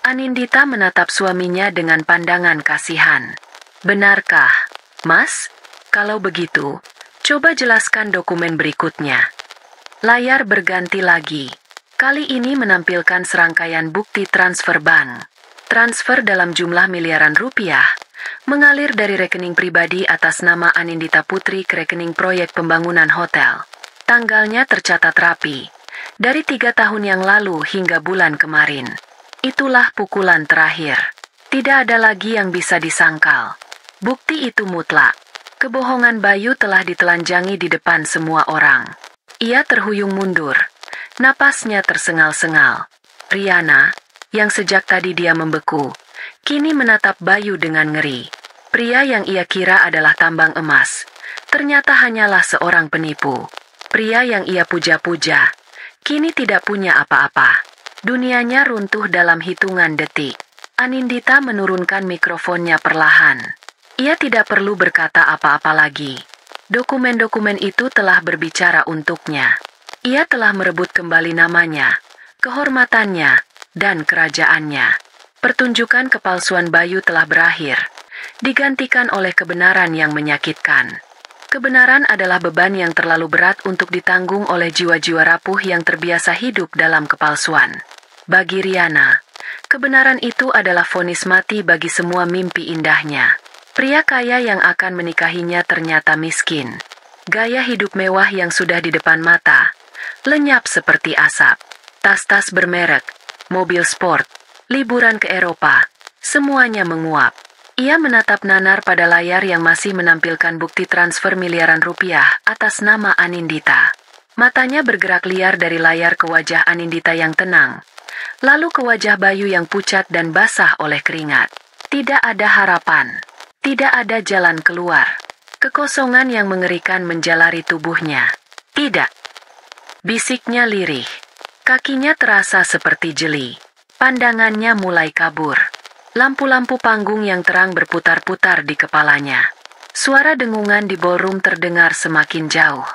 Anindita menatap suaminya dengan pandangan kasihan. Benarkah, Mas? Kalau begitu, coba jelaskan dokumen berikutnya. Layar berganti lagi. Kali ini menampilkan serangkaian bukti transfer bank. Transfer dalam jumlah miliaran rupiah, mengalir dari rekening pribadi atas nama Anindita Putri ke rekening proyek pembangunan hotel. Tanggalnya tercatat rapi, dari 3 tahun yang lalu hingga bulan kemarin. Itulah pukulan terakhir. Tidak ada lagi yang bisa disangkal. Bukti itu mutlak. Kebohongan Bayu telah ditelanjangi di depan semua orang. Ia terhuyung mundur. Napasnya tersengal-sengal. Riana, yang sejak tadi dia membeku, kini menatap Bayu dengan ngeri. Pria yang ia kira adalah tambang emas, ternyata hanyalah seorang penipu. Pria yang ia puja-puja, kini tidak punya apa-apa. Dunianya runtuh dalam hitungan detik. Anindita menurunkan mikrofonnya perlahan. Ia tidak perlu berkata apa-apa lagi. Dokumen-dokumen itu telah berbicara untuknya. Ia telah merebut kembali namanya, kehormatannya, dan kerajaannya. Pertunjukan kepalsuan Bayu telah berakhir, digantikan oleh kebenaran yang menyakitkan. Kebenaran adalah beban yang terlalu berat untuk ditanggung oleh jiwa-jiwa rapuh yang terbiasa hidup dalam kepalsuan. Bagi Riana, kebenaran itu adalah vonis mati bagi semua mimpi indahnya. Pria kaya yang akan menikahinya ternyata miskin. Gaya hidup mewah yang sudah di depan mata, lenyap seperti asap. Tas-tas bermerek, mobil sport, liburan ke Eropa, semuanya menguap. Ia menatap nanar pada layar yang masih menampilkan bukti transfer miliaran rupiah atas nama Anindita. Matanya bergerak liar dari layar ke wajah Anindita yang tenang, lalu ke wajah Bayu yang pucat dan basah oleh keringat. Tidak ada harapan. Tidak ada jalan keluar. Kekosongan yang mengerikan menjalari tubuhnya. Tidak. Bisiknya lirih. Kakinya terasa seperti jeli. Pandangannya mulai kabur. Lampu-lampu panggung yang terang berputar-putar di kepalanya. Suara dengungan di ballroom terdengar semakin jauh.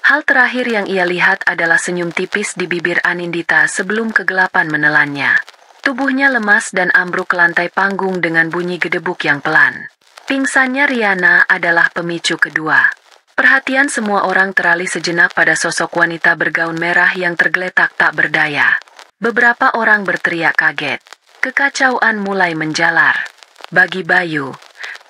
Hal terakhir yang ia lihat adalah senyum tipis di bibir Anindita sebelum kegelapan menelannya. Tubuhnya lemas dan ambruk ke lantai panggung dengan bunyi gedebuk yang pelan. Pingsannya Riana adalah pemicu kedua. Perhatian semua orang teralih sejenak pada sosok wanita bergaun merah yang tergeletak tak berdaya. Beberapa orang berteriak kaget. Kekacauan mulai menjalar. Bagi Bayu,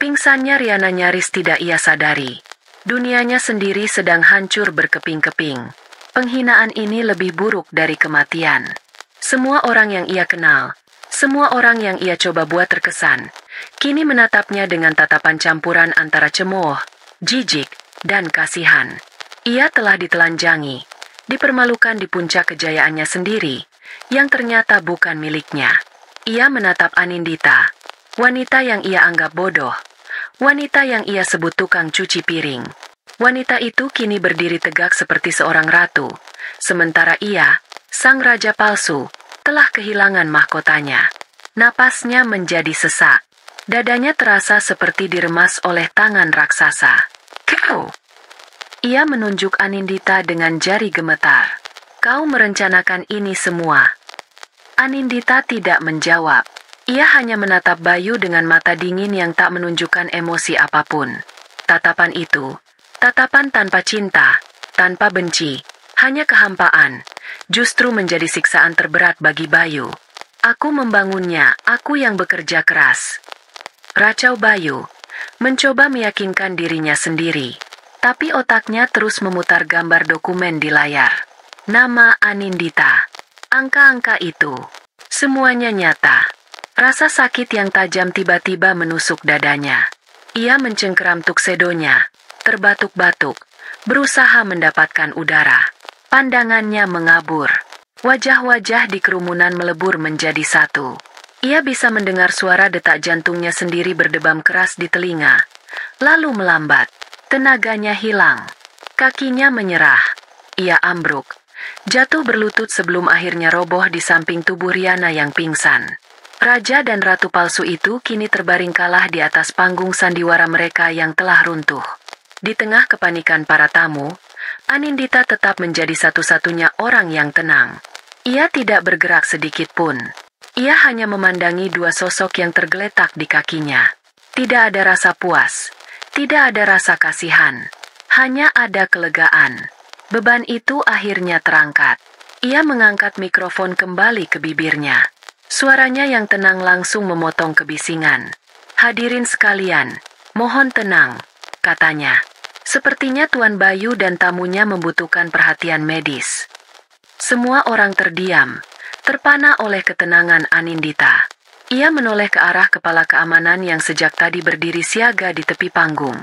pingsannya Riana nyaris tidak ia sadari. Dunianya sendiri sedang hancur berkeping-keping. Penghinaan ini lebih buruk dari kematian. Semua orang yang ia kenal, semua orang yang ia coba buat terkesan, kini menatapnya dengan tatapan campuran antara cemooh, jijik, dan kasihan. Ia telah ditelanjangi, dipermalukan di puncak kejayaannya sendiri, yang ternyata bukan miliknya. Ia menatap Anindita, wanita yang ia anggap bodoh, wanita yang ia sebut tukang cuci piring. Wanita itu kini berdiri tegak seperti seorang ratu, sementara ia, sang raja palsu, telah kehilangan mahkotanya. Napasnya menjadi sesak. Dadanya terasa seperti diremas oleh tangan raksasa. Kau! Ia menunjuk Anindita dengan jari gemetar. Kau merencanakan ini semua. Anindita tidak menjawab. Ia hanya menatap Bayu dengan mata dingin yang tak menunjukkan emosi apapun. Tatapan itu, tatapan tanpa cinta, tanpa benci, hanya kehampaan, justru menjadi siksaan terberat bagi Bayu. Aku membangunnya, aku yang bekerja keras. Racau Bayu, mencoba meyakinkan dirinya sendiri. Tapi otaknya terus memutar gambar dokumen di layar. Nama Anindita. Angka-angka itu. Semuanya nyata. Rasa sakit yang tajam tiba-tiba menusuk dadanya. Ia mencengkeram tuksedonya, terbatuk-batuk, berusaha mendapatkan udara. Pandangannya mengabur. Wajah-wajah di kerumunan melebur menjadi satu. Ia bisa mendengar suara detak jantungnya sendiri berdebam keras di telinga. Lalu melambat. Tenaganya hilang. Kakinya menyerah. Ia ambruk. Jatuh berlutut sebelum akhirnya roboh di samping tubuh Riana yang pingsan. Raja dan ratu palsu itu kini terbaring kalah di atas panggung sandiwara mereka yang telah runtuh. Di tengah kepanikan para tamu, Anindita tetap menjadi satu-satunya orang yang tenang. Ia tidak bergerak sedikit pun. Ia hanya memandangi dua sosok yang tergeletak di kakinya. Tidak ada rasa puas, tidak ada rasa kasihan, hanya ada kelegaan. Beban itu akhirnya terangkat. Ia mengangkat mikrofon kembali ke bibirnya. Suaranya yang tenang langsung memotong kebisingan. "Hadirin sekalian, mohon tenang," katanya. Sepertinya Tuan Bayu dan tamunya membutuhkan perhatian medis. Semua orang terdiam, terpana oleh ketenangan Anindita. Ia menoleh ke arah kepala keamanan yang sejak tadi berdiri siaga di tepi panggung.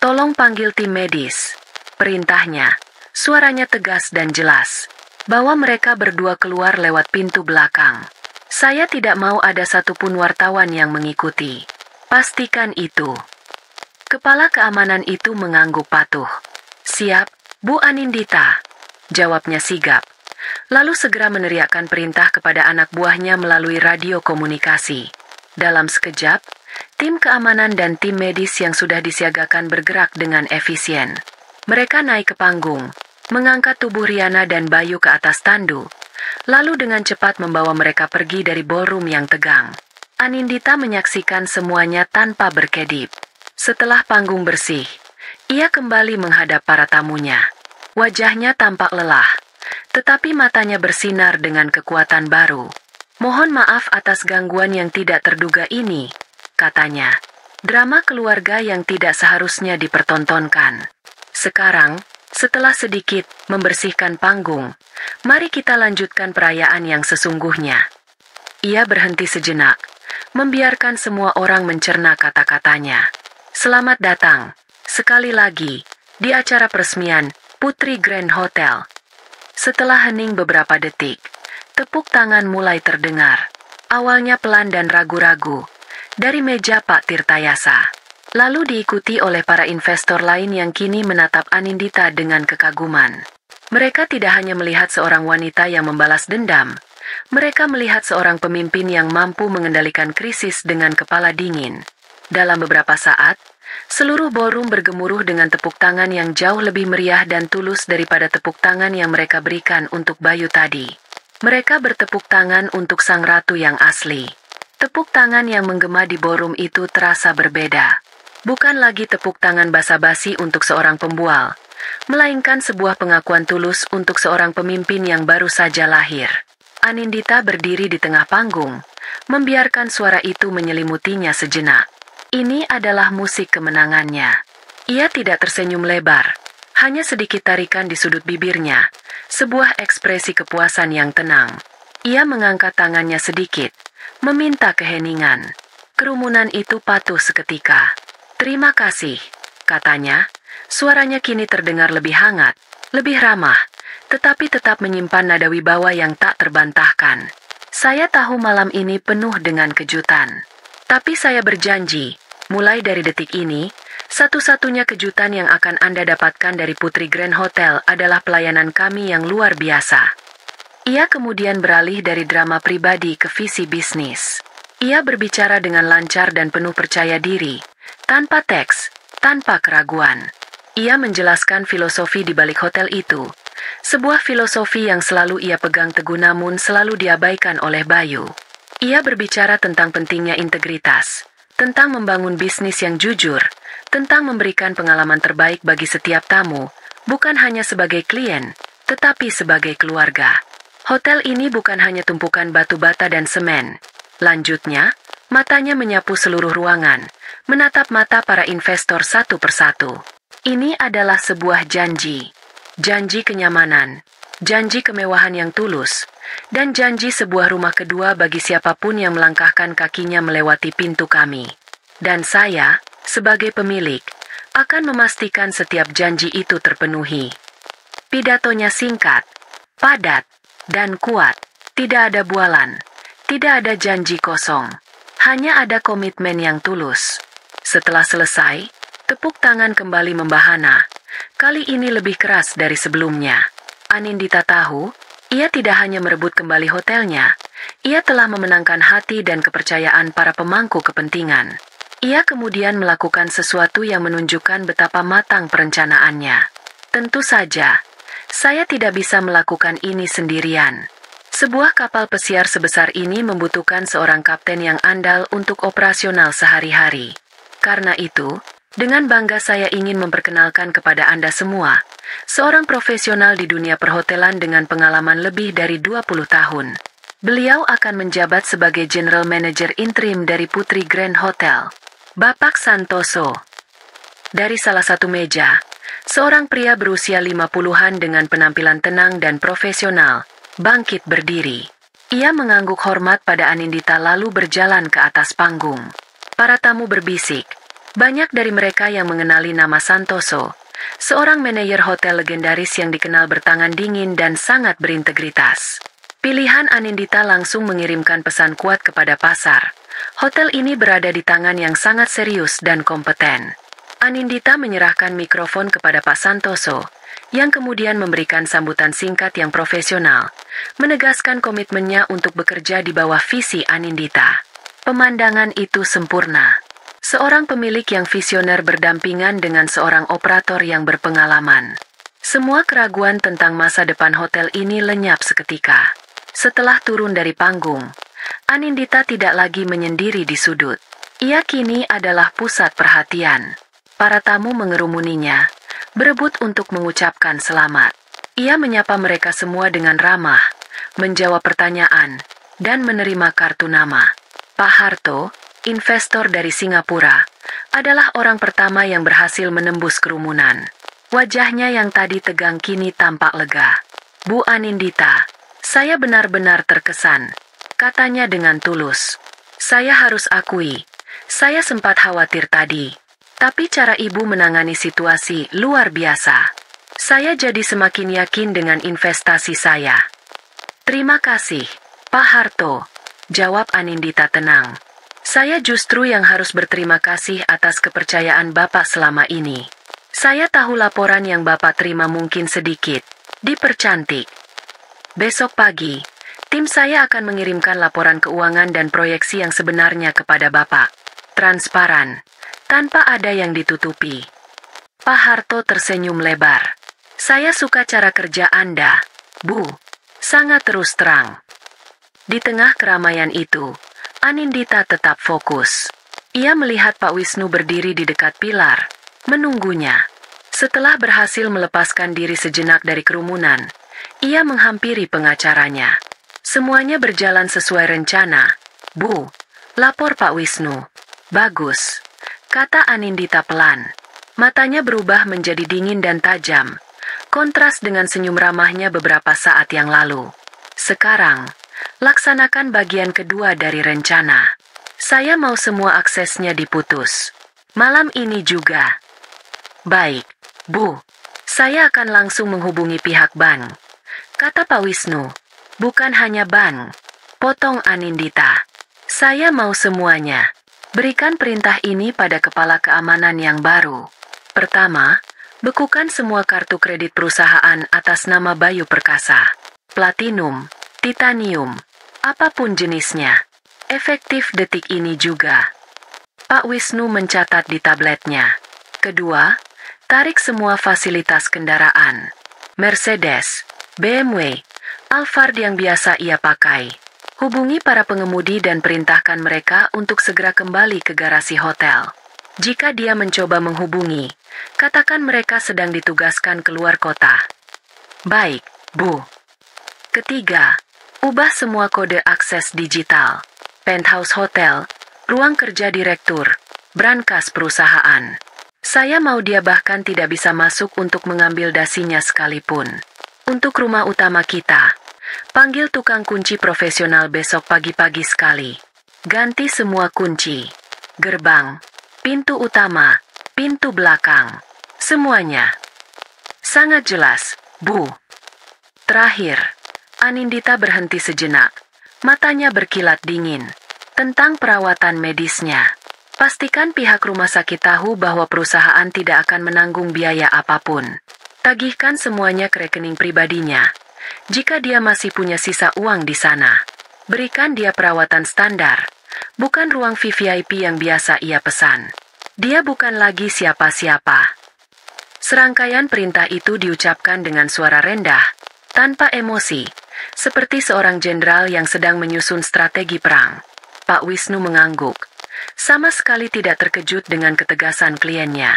"Tolong panggil tim medis," perintahnya. Suaranya tegas dan jelas. "Bawa mereka berdua keluar lewat pintu belakang. Saya tidak mau ada satupun wartawan yang mengikuti. Pastikan itu." Kepala keamanan itu mengangguk patuh. "Siap, Bu Anindita," jawabnya sigap. Lalu segera meneriakkan perintah kepada anak buahnya melalui radio komunikasi. Dalam sekejap, tim keamanan dan tim medis yang sudah disiagakan bergerak dengan efisien. Mereka naik ke panggung, mengangkat tubuh Riana dan Bayu ke atas tandu, lalu dengan cepat membawa mereka pergi dari ballroom yang tegang. Anindita menyaksikan semuanya tanpa berkedip. Setelah panggung bersih, ia kembali menghadap para tamunya. Wajahnya tampak lelah, tetapi matanya bersinar dengan kekuatan baru. "Mohon maaf atas gangguan yang tidak terduga ini," katanya. "Drama keluarga yang tidak seharusnya dipertontonkan. Sekarang, setelah sedikit membersihkan panggung, mari kita lanjutkan perayaan yang sesungguhnya." Ia berhenti sejenak, membiarkan semua orang mencerna kata-katanya. "Selamat datang, sekali lagi, di acara peresmian Putri Grand Hotel." Setelah hening beberapa detik, tepuk tangan mulai terdengar. Awalnya pelan dan ragu-ragu, dari meja Pak Tirtayasa. Lalu diikuti oleh para investor lain yang kini menatap Anindita dengan kekaguman. Mereka tidak hanya melihat seorang wanita yang membalas dendam, mereka melihat seorang pemimpin yang mampu mengendalikan krisis dengan kepala dingin. Dalam beberapa saat, seluruh ballroom bergemuruh dengan tepuk tangan yang jauh lebih meriah dan tulus daripada tepuk tangan yang mereka berikan untuk Bayu tadi. Mereka bertepuk tangan untuk sang ratu yang asli. Tepuk tangan yang menggema di ballroom itu terasa berbeda. Bukan lagi tepuk tangan basa-basi untuk seorang pembual, melainkan sebuah pengakuan tulus untuk seorang pemimpin yang baru saja lahir. Anindita berdiri di tengah panggung, membiarkan suara itu menyelimutinya sejenak. Ini adalah musik kemenangannya. Ia tidak tersenyum lebar, hanya sedikit tarikan di sudut bibirnya, sebuah ekspresi kepuasan yang tenang. Ia mengangkat tangannya sedikit, meminta keheningan. Kerumunan itu patuh seketika. "Terima kasih," katanya. Suaranya kini terdengar lebih hangat, lebih ramah, tetapi tetap menyimpan nada wibawa yang tak terbantahkan. "Saya tahu malam ini penuh dengan kejutan. Tapi saya berjanji, mulai dari detik ini, satu-satunya kejutan yang akan Anda dapatkan dari Putri Grand Hotel adalah pelayanan kami yang luar biasa." Ia kemudian beralih dari drama pribadi ke visi bisnis. Ia berbicara dengan lancar dan penuh percaya diri, tanpa teks, tanpa keraguan. Ia menjelaskan filosofi di balik hotel itu, sebuah filosofi yang selalu ia pegang teguh namun selalu diabaikan oleh Bayu. Ia berbicara tentang pentingnya integritas, tentang membangun bisnis yang jujur, tentang memberikan pengalaman terbaik bagi setiap tamu, bukan hanya sebagai klien, tetapi sebagai keluarga. "Hotel ini bukan hanya tumpukan batu bata dan semen." Lanjutnya, matanya menyapu seluruh ruangan, menatap mata para investor satu persatu. "Ini adalah sebuah janji. Janji kenyamanan, janji kemewahan yang tulus, dan janji sebuah rumah kedua bagi siapapun yang melangkahkan kakinya melewati pintu kami. Dan saya, sebagai pemilik, akan memastikan setiap janji itu terpenuhi." Pidatonya singkat, padat, dan kuat. Tidak ada bualan, tidak ada janji kosong, hanya ada komitmen yang tulus. Setelah selesai, tepuk tangan kembali membahana, kali ini lebih keras dari sebelumnya. Anindita tahu, ia tidak hanya merebut kembali hotelnya, ia telah memenangkan hati dan kepercayaan para pemangku kepentingan. Ia kemudian melakukan sesuatu yang menunjukkan betapa matang perencanaannya. Tentu saja, saya tidak bisa melakukan ini sendirian. Sebuah kapal pesiar sebesar ini membutuhkan seorang kapten yang andal untuk operasional sehari-hari. Karena itu, dengan bangga saya ingin memperkenalkan kepada Anda semua, seorang profesional di dunia perhotelan dengan pengalaman lebih dari 20 tahun. Beliau akan menjabat sebagai General Manager Interim dari Putri Grand Hotel, Bapak Santoso. Dari salah satu meja, seorang pria berusia 50-an dengan penampilan tenang dan profesional, bangkit berdiri. Ia mengangguk hormat pada Anindita lalu berjalan ke atas panggung. Para tamu berbisik. Banyak dari mereka yang mengenali nama Santoso, seorang manajer hotel legendaris yang dikenal bertangan dingin dan sangat berintegritas. Pilihan Anindita langsung mengirimkan pesan kuat kepada pasar. Hotel ini berada di tangan yang sangat serius dan kompeten. Anindita menyerahkan mikrofon kepada Pak Santoso, yang kemudian memberikan sambutan singkat yang profesional, menegaskan komitmennya untuk bekerja di bawah visi Anindita. Pemandangan itu sempurna. Seorang pemilik yang visioner berdampingan dengan seorang operator yang berpengalaman. Semua keraguan tentang masa depan hotel ini lenyap seketika. Setelah turun dari panggung, Anindita tidak lagi menyendiri di sudut. Ia kini adalah pusat perhatian. Para tamu mengerumuninya, berebut untuk mengucapkan selamat. Ia menyapa mereka semua dengan ramah, menjawab pertanyaan, dan menerima kartu nama. Pak Harto, investor dari Singapura, adalah orang pertama yang berhasil menembus kerumunan. Wajahnya yang tadi tegang kini tampak lega. Bu Anindita, saya benar-benar terkesan, katanya dengan tulus. Saya harus akui, saya sempat khawatir tadi. Tapi cara ibu menangani situasi luar biasa. Saya jadi semakin yakin dengan investasi saya. Terima kasih, Pak Harto, jawab Anindita tenang. Saya justru yang harus berterima kasih atas kepercayaan Bapak selama ini. Saya tahu laporan yang Bapak terima mungkin sedikit, dipercantik. Besok pagi, tim saya akan mengirimkan laporan keuangan dan proyeksi yang sebenarnya kepada Bapak. Transparan, tanpa ada yang ditutupi. Pak Harto tersenyum lebar. Saya suka cara kerja Anda, Bu. Sangat terus terang. Di tengah keramaian itu, Anindita tetap fokus. Ia melihat Pak Wisnu berdiri di dekat pilar, menunggunya. Setelah berhasil melepaskan diri sejenak dari kerumunan, ia menghampiri pengacaranya. Semuanya berjalan sesuai rencana. Bu, lapor Pak Wisnu. Bagus, kata Anindita pelan. Matanya berubah menjadi dingin dan tajam, kontras dengan senyum ramahnya beberapa saat yang lalu. Sekarang, laksanakan bagian kedua dari rencana. Saya mau semua aksesnya diputus. Malam ini juga. Baik, Bu. Saya akan langsung menghubungi pihak bank. Kata Pak Wisnu. Bukan hanya bank. Potong Anindita. Saya mau semuanya. Berikan perintah ini pada kepala keamanan yang baru. Pertama, bekukan semua kartu kredit perusahaan atas nama Bayu Perkasa. Platinum, titanium, apapun jenisnya. Efektif detik ini juga. Pak Wisnu mencatat di tabletnya. Kedua, tarik semua fasilitas kendaraan. Mercedes, BMW, Alphard yang biasa ia pakai. Hubungi para pengemudi dan perintahkan mereka untuk segera kembali ke garasi hotel. Jika dia mencoba menghubungi, katakan mereka sedang ditugaskan keluar kota. Baik, Bu. Ketiga, ubah semua kode akses digital. Penthouse Hotel, ruang kerja direktur, brankas perusahaan. Saya mau dia bahkan tidak bisa masuk untuk mengambil dasinya sekalipun. Untuk rumah utama kita, panggil tukang kunci profesional besok pagi-pagi sekali. Ganti semua kunci. Gerbang, pintu utama, pintu belakang. Semuanya. Sangat jelas, Bu. Terakhir, Anindita berhenti sejenak. Matanya berkilat dingin. Tentang perawatan medisnya. Pastikan pihak rumah sakit tahu bahwa perusahaan tidak akan menanggung biaya apapun. Tagihkan semuanya ke rekening pribadinya. Jika dia masih punya sisa uang di sana. Berikan dia perawatan standar, bukan ruang VVIP yang biasa ia pesan. Dia bukan lagi siapa-siapa. Serangkaian perintah itu diucapkan dengan suara rendah, tanpa emosi, seperti seorang jenderal yang sedang menyusun strategi perang. Pak Wisnu mengangguk. Sama sekali tidak terkejut dengan ketegasan kliennya.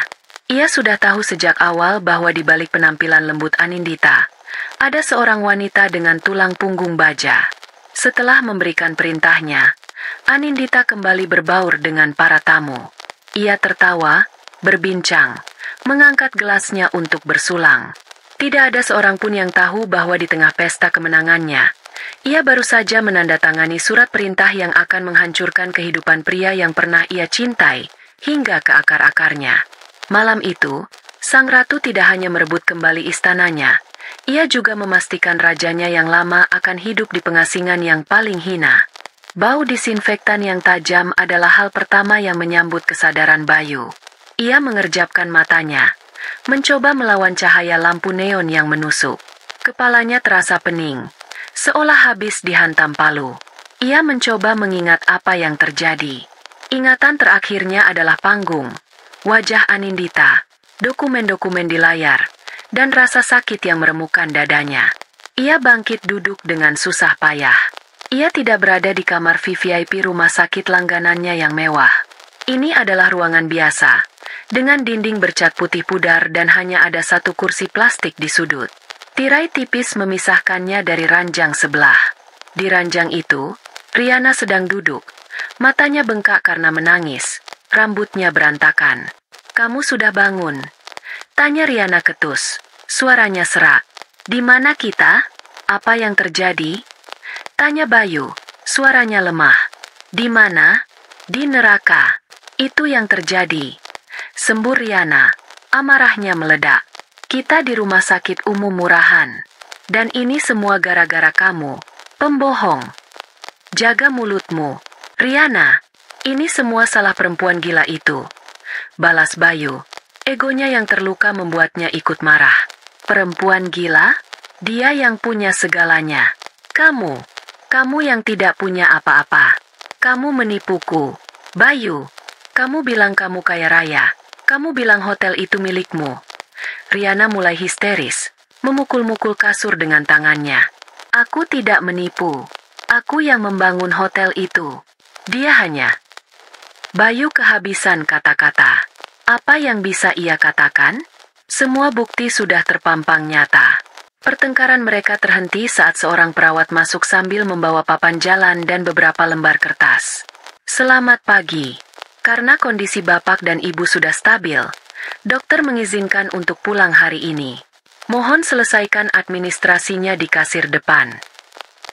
Ia sudah tahu sejak awal bahwa di balik penampilan lembut Anindita, ada seorang wanita dengan tulang punggung baja. Setelah memberikan perintahnya, Anindita kembali berbaur dengan para tamu. Ia tertawa, berbincang, mengangkat gelasnya untuk bersulang. Tidak ada seorang pun yang tahu bahwa di tengah pesta kemenangannya, ia baru saja menandatangani surat perintah yang akan menghancurkan kehidupan pria yang pernah ia cintai, hingga ke akar-akarnya. Malam itu, sang ratu tidak hanya merebut kembali istananya, ia juga memastikan rajanya yang lama akan hidup di pengasingan yang paling hina. Bau disinfektan yang tajam adalah hal pertama yang menyambut kesadaran Bayu. Ia mengerjapkan matanya, mencoba melawan cahaya lampu neon yang menusuk. Kepalanya terasa pening, seolah habis dihantam palu. Ia mencoba mengingat apa yang terjadi. Ingatan terakhirnya adalah panggung, wajah Anindita, dokumen-dokumen di layar, dan rasa sakit yang meremukkan dadanya. Ia bangkit duduk dengan susah payah. Ia tidak berada di kamar VVIP rumah sakit langganannya yang mewah. Ini adalah ruangan biasa, dengan dinding bercat putih pudar dan hanya ada satu kursi plastik di sudut. Tirai tipis memisahkannya dari ranjang sebelah. Di ranjang itu, Riana sedang duduk. Matanya bengkak karena menangis, rambutnya berantakan. "Kamu sudah bangun?" tanya Riana ketus. Suaranya serak. "Di mana kita? Apa yang terjadi?" tanya Bayu. Suaranya lemah. "Di mana?" "Di neraka. Itu yang terjadi," sembur Riana. Amarahnya meledak. "Kita di rumah sakit umum murahan. Dan ini semua gara-gara kamu, pembohong. Jaga mulutmu, Riana. Ini semua salah perempuan gila itu," balas Bayu. Egonya yang terluka membuatnya ikut marah. "Perempuan gila? Dia yang punya segalanya. Kamu yang tidak punya apa-apa. Kamu menipuku. Bayu, kamu bilang kamu kaya raya. Kamu bilang hotel itu milikmu." Riana mulai histeris, memukul-mukul kasur dengan tangannya. "Aku tidak menipu. Aku yang membangun hotel itu. Dia hanya..." Bayu kehabisan kata-kata. Apa yang bisa ia katakan? Semua bukti sudah terpampang nyata. Pertengkaran mereka terhenti saat seorang perawat masuk sambil membawa papan jalan dan beberapa lembar kertas. "Selamat pagi. Karena kondisi bapak dan ibu sudah stabil, dokter mengizinkan untuk pulang hari ini. Mohon selesaikan administrasinya di kasir depan."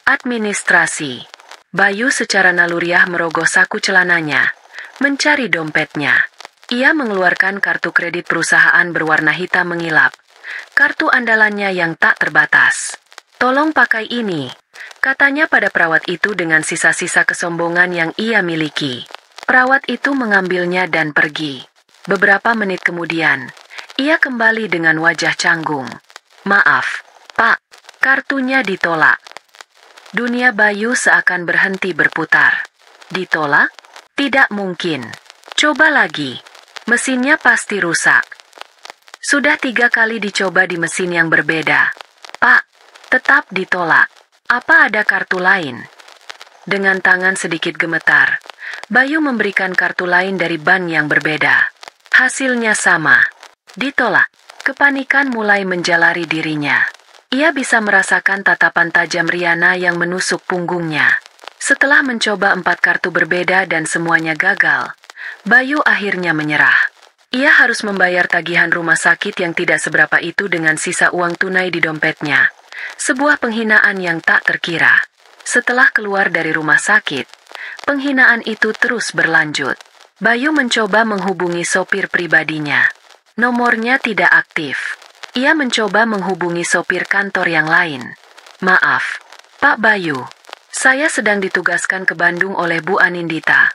Administrasi. Bayu secara naluriah merogoh saku celananya, mencari dompetnya. Ia mengeluarkan kartu kredit perusahaan berwarna hitam mengilap. Kartu andalannya yang tak terbatas. "Tolong pakai ini," katanya pada perawat itu dengan sisa-sisa kesombongan yang ia miliki. Perawat itu mengambilnya dan pergi. Beberapa menit kemudian, ia kembali dengan wajah canggung. "Maaf, Pak, kartunya ditolak." Dunia Bayu seakan berhenti berputar. "Ditolak? Tidak mungkin. Coba lagi. Mesinnya pasti rusak." "Sudah 3 kali dicoba di mesin yang berbeda, Pak. Tetap ditolak. Apa ada kartu lain?" Dengan tangan sedikit gemetar, Bayu memberikan kartu lain dari bank yang berbeda. Hasilnya sama. Ditolak. Kepanikan mulai menjalari dirinya. Ia bisa merasakan tatapan tajam Riana yang menusuk punggungnya. Setelah mencoba 4 kartu berbeda dan semuanya gagal, Bayu akhirnya menyerah. Ia harus membayar tagihan rumah sakit yang tidak seberapa itu dengan sisa uang tunai di dompetnya. Sebuah penghinaan yang tak terkira. Setelah keluar dari rumah sakit, penghinaan itu terus berlanjut. Bayu mencoba menghubungi sopir pribadinya. Nomornya tidak aktif. Ia mencoba menghubungi sopir kantor yang lain. "Maaf, Pak Bayu. Saya sedang ditugaskan ke Bandung oleh Bu Anindita,"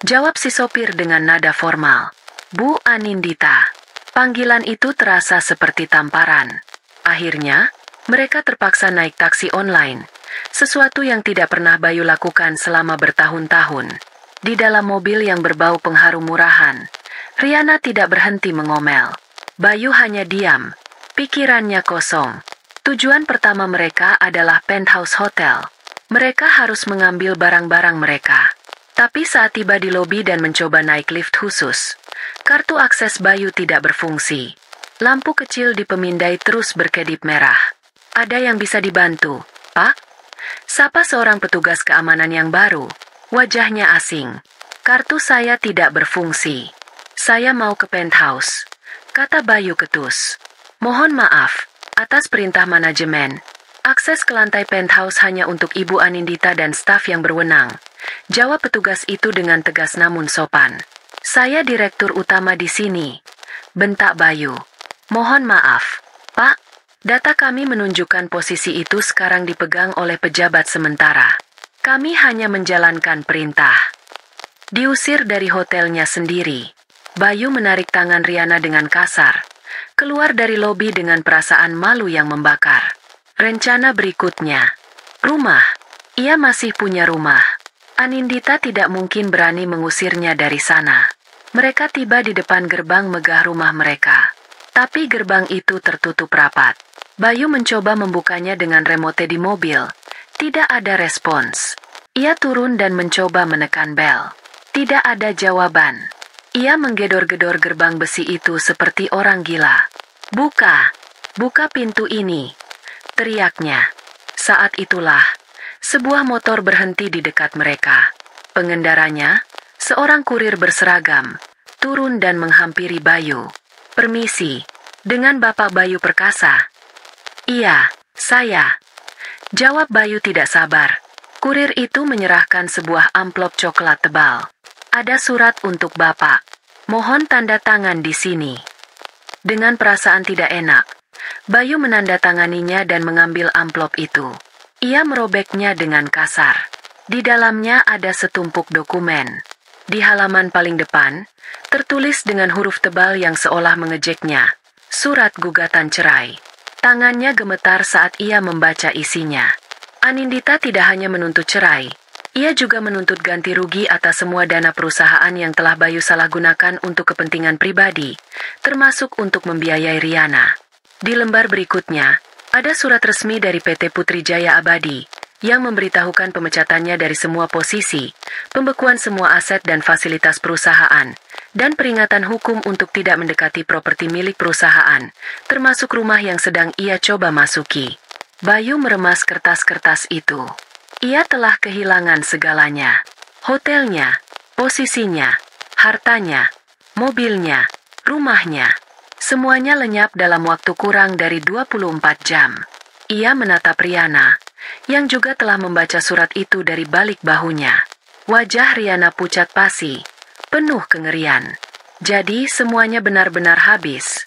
jawab si sopir dengan nada formal. "Bu Anindita." Panggilan itu terasa seperti tamparan. Akhirnya, mereka terpaksa naik taksi online. Sesuatu yang tidak pernah Bayu lakukan selama bertahun-tahun. Di dalam mobil yang berbau pengharum murahan, Riana tidak berhenti mengomel. Bayu hanya diam, pikirannya kosong. Tujuan pertama mereka adalah penthouse hotel. Mereka harus mengambil barang-barang mereka. Tapi saat tiba di lobi dan mencoba naik lift khusus, kartu akses Bayu tidak berfungsi. Lampu kecil di pemindai terus berkedip merah. Ada yang bisa dibantu, Pak? Sapa seorang petugas keamanan yang baru. Wajahnya asing. Kartu saya tidak berfungsi. Saya mau ke penthouse, kata Bayu ketus. Mohon maaf, atas perintah manajemen. Akses ke lantai penthouse hanya untuk Ibu Anindita dan staf yang berwenang. Jawab petugas itu dengan tegas namun sopan. Saya direktur utama di sini, bentak Bayu. Mohon maaf, Pak. Data kami menunjukkan posisi itu sekarang dipegang oleh pejabat sementara. Kami hanya menjalankan perintah. Diusir dari hotelnya sendiri. Bayu menarik tangan Riana dengan kasar. Keluar dari lobi dengan perasaan malu yang membakar. Rencana berikutnya. Rumah. Ia masih punya rumah. Anindita tidak mungkin berani mengusirnya dari sana. Mereka tiba di depan gerbang megah rumah mereka. Tapi gerbang itu tertutup rapat. Bayu mencoba membukanya dengan remote di mobil. Tidak ada respons. Ia turun dan mencoba menekan bel. Tidak ada jawaban. Ia menggedor-gedor gerbang besi itu seperti orang gila. Buka! Buka pintu ini! Teriaknya. Saat itulah, sebuah motor berhenti di dekat mereka. Pengendaranya, seorang kurir berseragam, turun dan menghampiri Bayu. Permisi, dengan Bapak Bayu Perkasa. Iya, saya. Jawab Bayu tidak sabar. Kurir itu menyerahkan sebuah amplop coklat tebal. Ada surat untuk Bapak. Mohon tanda tangan di sini. Dengan perasaan tidak enak, Bayu menandatanganinya dan mengambil amplop itu. Ia merobeknya dengan kasar. Di dalamnya ada setumpuk dokumen. Di halaman paling depan, tertulis dengan huruf tebal yang seolah mengejeknya. Surat gugatan cerai. Tangannya gemetar saat ia membaca isinya. Anindita tidak hanya menuntut cerai. Ia juga menuntut ganti rugi atas semua dana perusahaan yang telah Bayu salahgunakan untuk kepentingan pribadi, termasuk untuk membiayai Riana. Di lembar berikutnya, ada surat resmi dari PT Putri Jaya Abadi, yang memberitahukan pemecatannya dari semua posisi, pembekuan semua aset dan fasilitas perusahaan, dan peringatan hukum untuk tidak mendekati properti milik perusahaan, termasuk rumah yang sedang ia coba masuki. Bayu meremas kertas-kertas itu. Ia telah kehilangan segalanya. Hotelnya, posisinya, hartanya, mobilnya, rumahnya. Semuanya lenyap dalam waktu kurang dari 24 jam. Ia menatap Riana, yang juga telah membaca surat itu dari balik bahunya. Wajah Riana pucat pasi, penuh kengerian. Jadi semuanya benar-benar habis,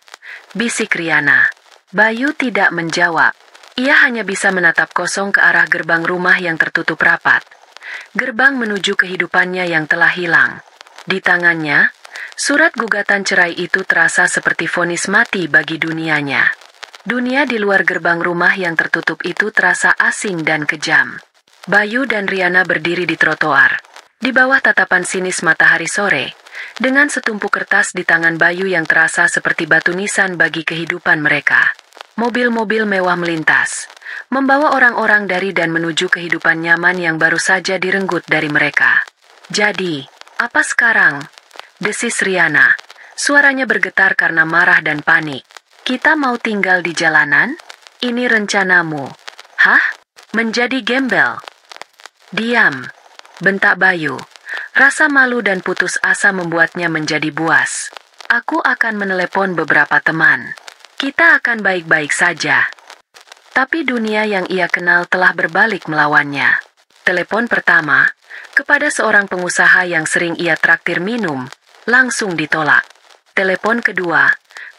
bisik Riana. Bayu tidak menjawab. Ia hanya bisa menatap kosong ke arah gerbang rumah yang tertutup rapat. Gerbang menuju kehidupannya yang telah hilang. Di tangannya, surat gugatan cerai itu terasa seperti vonis mati bagi dunianya. Dunia di luar gerbang rumah yang tertutup itu terasa asing dan kejam. Bayu dan Riana berdiri di trotoar, di bawah tatapan sinis matahari sore, dengan setumpuk kertas di tangan Bayu yang terasa seperti batu nisan bagi kehidupan mereka. Mobil-mobil mewah melintas, membawa orang-orang dari dan menuju kehidupan nyaman yang baru saja direnggut dari mereka. Jadi, apa sekarang? Desis Riana. Suaranya bergetar karena marah dan panik. Kita mau tinggal di jalanan? Ini rencanamu. Hah? Menjadi gembel? Diam, bentak Bayu. Rasa malu dan putus asa membuatnya menjadi buas. Aku akan menelepon beberapa teman. Kita akan baik-baik saja. Tapi dunia yang ia kenal telah berbalik melawannya. Telepon pertama, kepada seorang pengusaha yang sering ia traktir minum, langsung ditolak. Telepon kedua,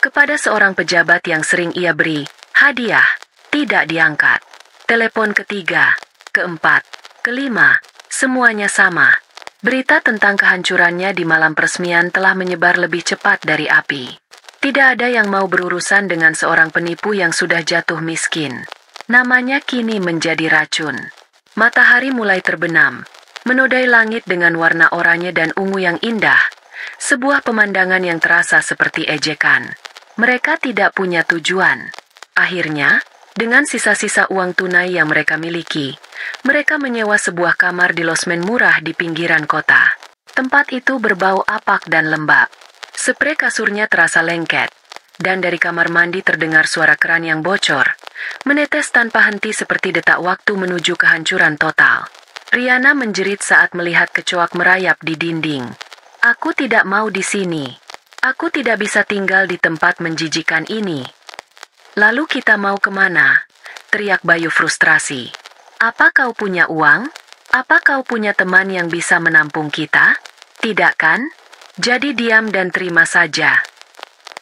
kepada seorang pejabat yang sering ia beri hadiah, tidak diangkat. Telepon ketiga, keempat, kelima, semuanya sama. Berita tentang kehancurannya di malam peresmian telah menyebar lebih cepat dari api. Tidak ada yang mau berurusan dengan seorang penipu yang sudah jatuh miskin. Namanya kini menjadi racun. Matahari mulai terbenam, menodai langit dengan warna oranye dan ungu yang indah. Sebuah pemandangan yang terasa seperti ejekan. Mereka tidak punya tujuan. Akhirnya, dengan sisa-sisa uang tunai yang mereka miliki, mereka menyewa sebuah kamar di losmen murah di pinggiran kota. Tempat itu berbau apak dan lembab. Sprei kasurnya terasa lengket, dan dari kamar mandi terdengar suara keran yang bocor, menetes tanpa henti seperti detak waktu menuju kehancuran total. Riana menjerit saat melihat kecoak merayap di dinding. Aku tidak mau di sini. Aku tidak bisa tinggal di tempat menjijikan ini. Lalu kita mau kemana? Teriak Bayu frustrasi. Apa kau punya uang? Apa kau punya teman yang bisa menampung kita? Tidak kan? Jadi diam dan terima saja.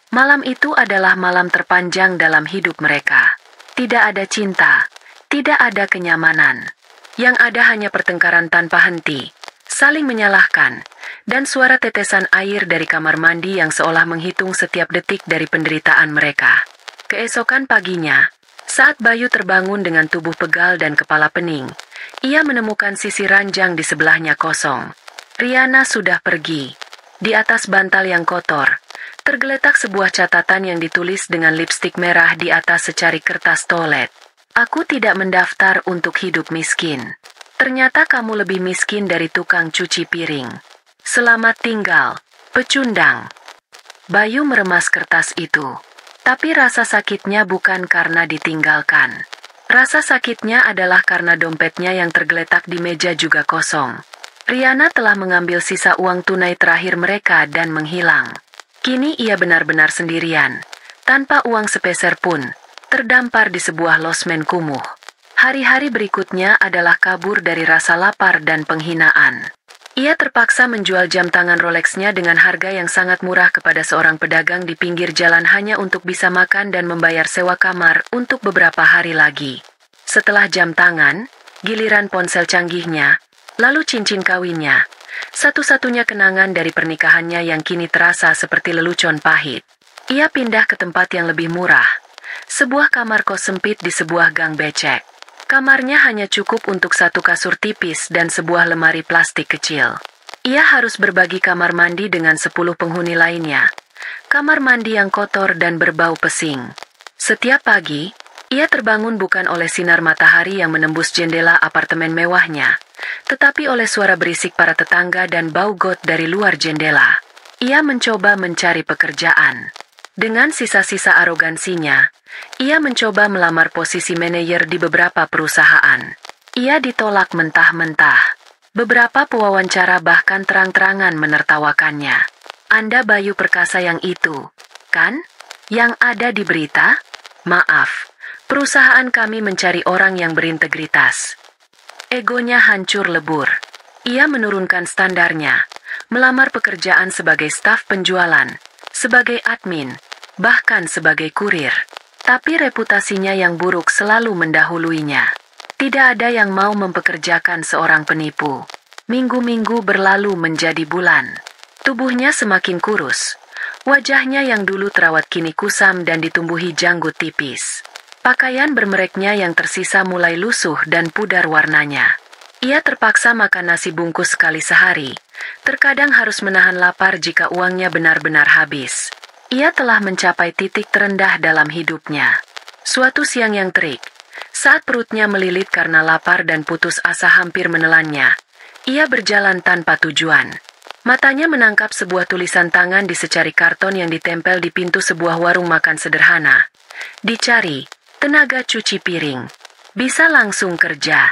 Malam itu adalah malam terpanjang dalam hidup mereka. Tidak ada cinta, tidak ada kenyamanan. Yang ada hanya pertengkaran tanpa henti, saling menyalahkan, dan suara tetesan air dari kamar mandi yang seolah menghitung setiap detik dari penderitaan mereka. Keesokan paginya, saat Bayu terbangun dengan tubuh pegal dan kepala pening, ia menemukan sisi ranjang di sebelahnya kosong. Riana sudah pergi. Di atas bantal yang kotor, tergeletak sebuah catatan yang ditulis dengan lipstik merah di atas secari kertas toilet. Aku tidak mendaftar untuk hidup miskin. Ternyata kamu lebih miskin dari tukang cuci piring. Selamat tinggal, pecundang. Bayu meremas kertas itu. Tapi rasa sakitnya bukan karena ditinggalkan. Rasa sakitnya adalah karena dompetnya yang tergeletak di meja juga kosong. Riana telah mengambil sisa uang tunai terakhir mereka dan menghilang. Kini ia benar-benar sendirian, tanpa uang sepeser pun, terdampar di sebuah losmen kumuh. Hari-hari berikutnya adalah kabur dari rasa lapar dan penghinaan. Ia terpaksa menjual jam tangan Rolex-nya dengan harga yang sangat murah kepada seorang pedagang di pinggir jalan hanya untuk bisa makan dan membayar sewa kamar untuk beberapa hari lagi. Setelah jam tangan, giliran ponsel canggihnya, lalu cincin kawinnya. Satu-satunya kenangan dari pernikahannya yang kini terasa seperti lelucon pahit. Ia pindah ke tempat yang lebih murah. Sebuah kamar kos sempit di sebuah gang becek. Kamarnya hanya cukup untuk satu kasur tipis dan sebuah lemari plastik kecil. Ia harus berbagi kamar mandi dengan 10 penghuni lainnya. Kamar mandi yang kotor dan berbau pesing. Setiap pagi, ia terbangun bukan oleh sinar matahari yang menembus jendela apartemen mewahnya, tetapi oleh suara berisik para tetangga dan bau got dari luar jendela. Ia mencoba mencari pekerjaan. Dengan sisa-sisa arogansinya, ia mencoba melamar posisi manajer di beberapa perusahaan. Ia ditolak mentah-mentah. Beberapa pewawancara bahkan terang-terangan menertawakannya. Anda Bayu Perkasa yang itu, kan? Yang ada di berita? Maaf, perusahaan kami mencari orang yang berintegritas. Egonya hancur lebur. Ia menurunkan standarnya, melamar pekerjaan sebagai staf penjualan, sebagai admin, bahkan sebagai kurir. Tapi reputasinya yang buruk selalu mendahuluinya. Tidak ada yang mau mempekerjakan seorang penipu. Minggu-minggu berlalu menjadi bulan. Tubuhnya semakin kurus. Wajahnya yang dulu terawat kini kusam dan ditumbuhi janggut tipis. Pakaian bermereknya yang tersisa mulai lusuh dan pudar warnanya. Ia terpaksa makan nasi bungkus sekali sehari. Terkadang harus menahan lapar jika uangnya benar-benar habis. Ia telah mencapai titik terendah dalam hidupnya. Suatu siang yang terik, saat perutnya melilit karena lapar dan putus asa hampir menelannya, ia berjalan tanpa tujuan. Matanya menangkap sebuah tulisan tangan di secari karton yang ditempel di pintu sebuah warung makan sederhana. Dicari, tenaga cuci piring. Bisa langsung kerja.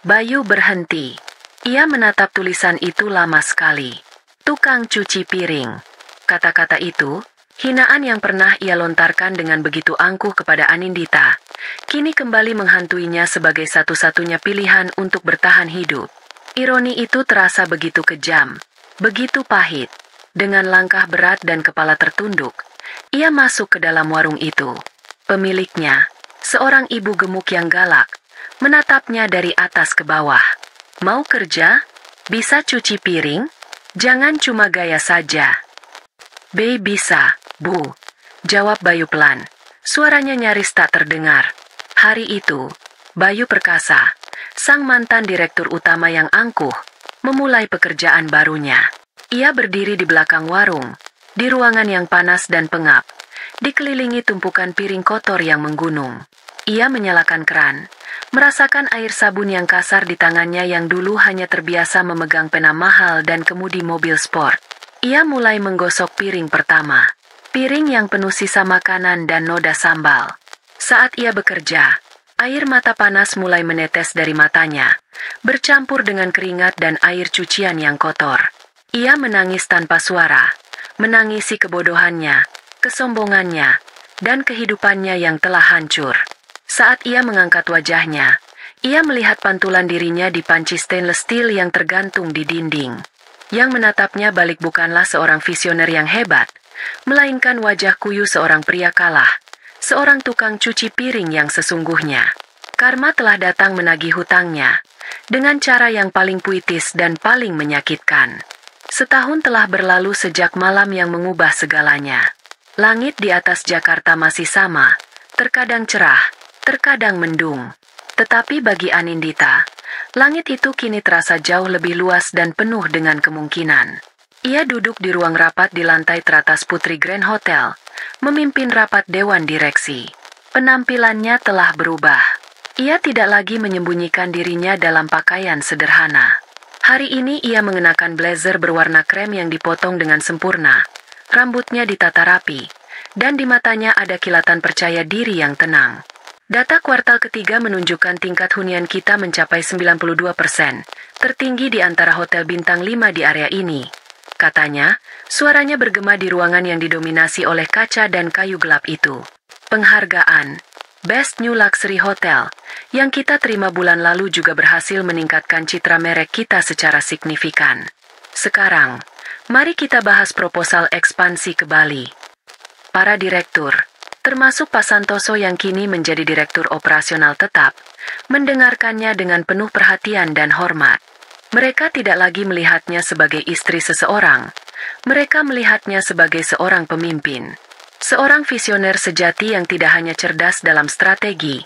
Bayu berhenti. Ia menatap tulisan itu lama sekali. Tukang cuci piring. Kata-kata itu, hinaan yang pernah ia lontarkan dengan begitu angkuh kepada Anindita, kini kembali menghantuinya sebagai satu-satunya pilihan untuk bertahan hidup. Ironi itu terasa begitu kejam, begitu pahit. Dengan langkah berat dan kepala tertunduk, ia masuk ke dalam warung itu. Pemiliknya, seorang ibu gemuk yang galak, menatapnya dari atas ke bawah. Mau kerja? Bisa cuci piring? Jangan cuma gaya saja. Bisa, Bu. Jawab Bayu pelan. Suaranya nyaris tak terdengar. Hari itu, Bayu Perkasa, sang mantan direktur utama yang angkuh, memulai pekerjaan barunya. Ia berdiri di belakang warung, di ruangan yang panas dan pengap, dikelilingi tumpukan piring kotor yang menggunung. Ia menyalakan keran, merasakan air sabun yang kasar di tangannya yang dulu hanya terbiasa memegang pena mahal dan kemudi mobil sport. Ia mulai menggosok piring pertama, piring yang penuh sisa makanan dan noda sambal. Saat ia bekerja, air mata panas mulai menetes dari matanya, bercampur dengan keringat dan air cucian yang kotor. Ia menangis tanpa suara, menangisi kebodohannya, kesombongannya, dan kehidupannya yang telah hancur. Saat ia mengangkat wajahnya, ia melihat pantulan dirinya di panci stainless steel yang tergantung di dinding. Yang menatapnya balik bukanlah seorang visioner yang hebat, melainkan wajah kuyu seorang pria kalah, seorang tukang cuci piring yang sesungguhnya. Karma telah datang menagih hutangnya, dengan cara yang paling puitis dan paling menyakitkan. Setahun telah berlalu sejak malam yang mengubah segalanya. Langit di atas Jakarta masih sama, terkadang cerah, terkadang mendung. Tetapi bagi Anindita, langit itu kini terasa jauh lebih luas dan penuh dengan kemungkinan. Ia duduk di ruang rapat di lantai teratas Putri Grand Hotel, memimpin rapat dewan direksi. Penampilannya telah berubah. Ia tidak lagi menyembunyikan dirinya dalam pakaian sederhana. Hari ini ia mengenakan blazer berwarna krem yang dipotong dengan sempurna, rambutnya ditata rapi, dan di matanya ada kilatan percaya diri yang tenang. Data kuartal ketiga menunjukkan tingkat hunian kita mencapai 92%, tertinggi di antara hotel bintang 5 di area ini. Katanya, suaranya bergema di ruangan yang didominasi oleh kaca dan kayu gelap itu. Penghargaan Best New Luxury Hotel yang kita terima bulan lalu juga berhasil meningkatkan citra merek kita secara signifikan. Sekarang, mari kita bahas proposal ekspansi ke Bali. Para direktur, termasuk Pak Santoso yang kini menjadi direktur operasional tetap, mendengarkannya dengan penuh perhatian dan hormat. Mereka tidak lagi melihatnya sebagai istri seseorang, mereka melihatnya sebagai seorang pemimpin. Seorang visioner sejati yang tidak hanya cerdas dalam strategi,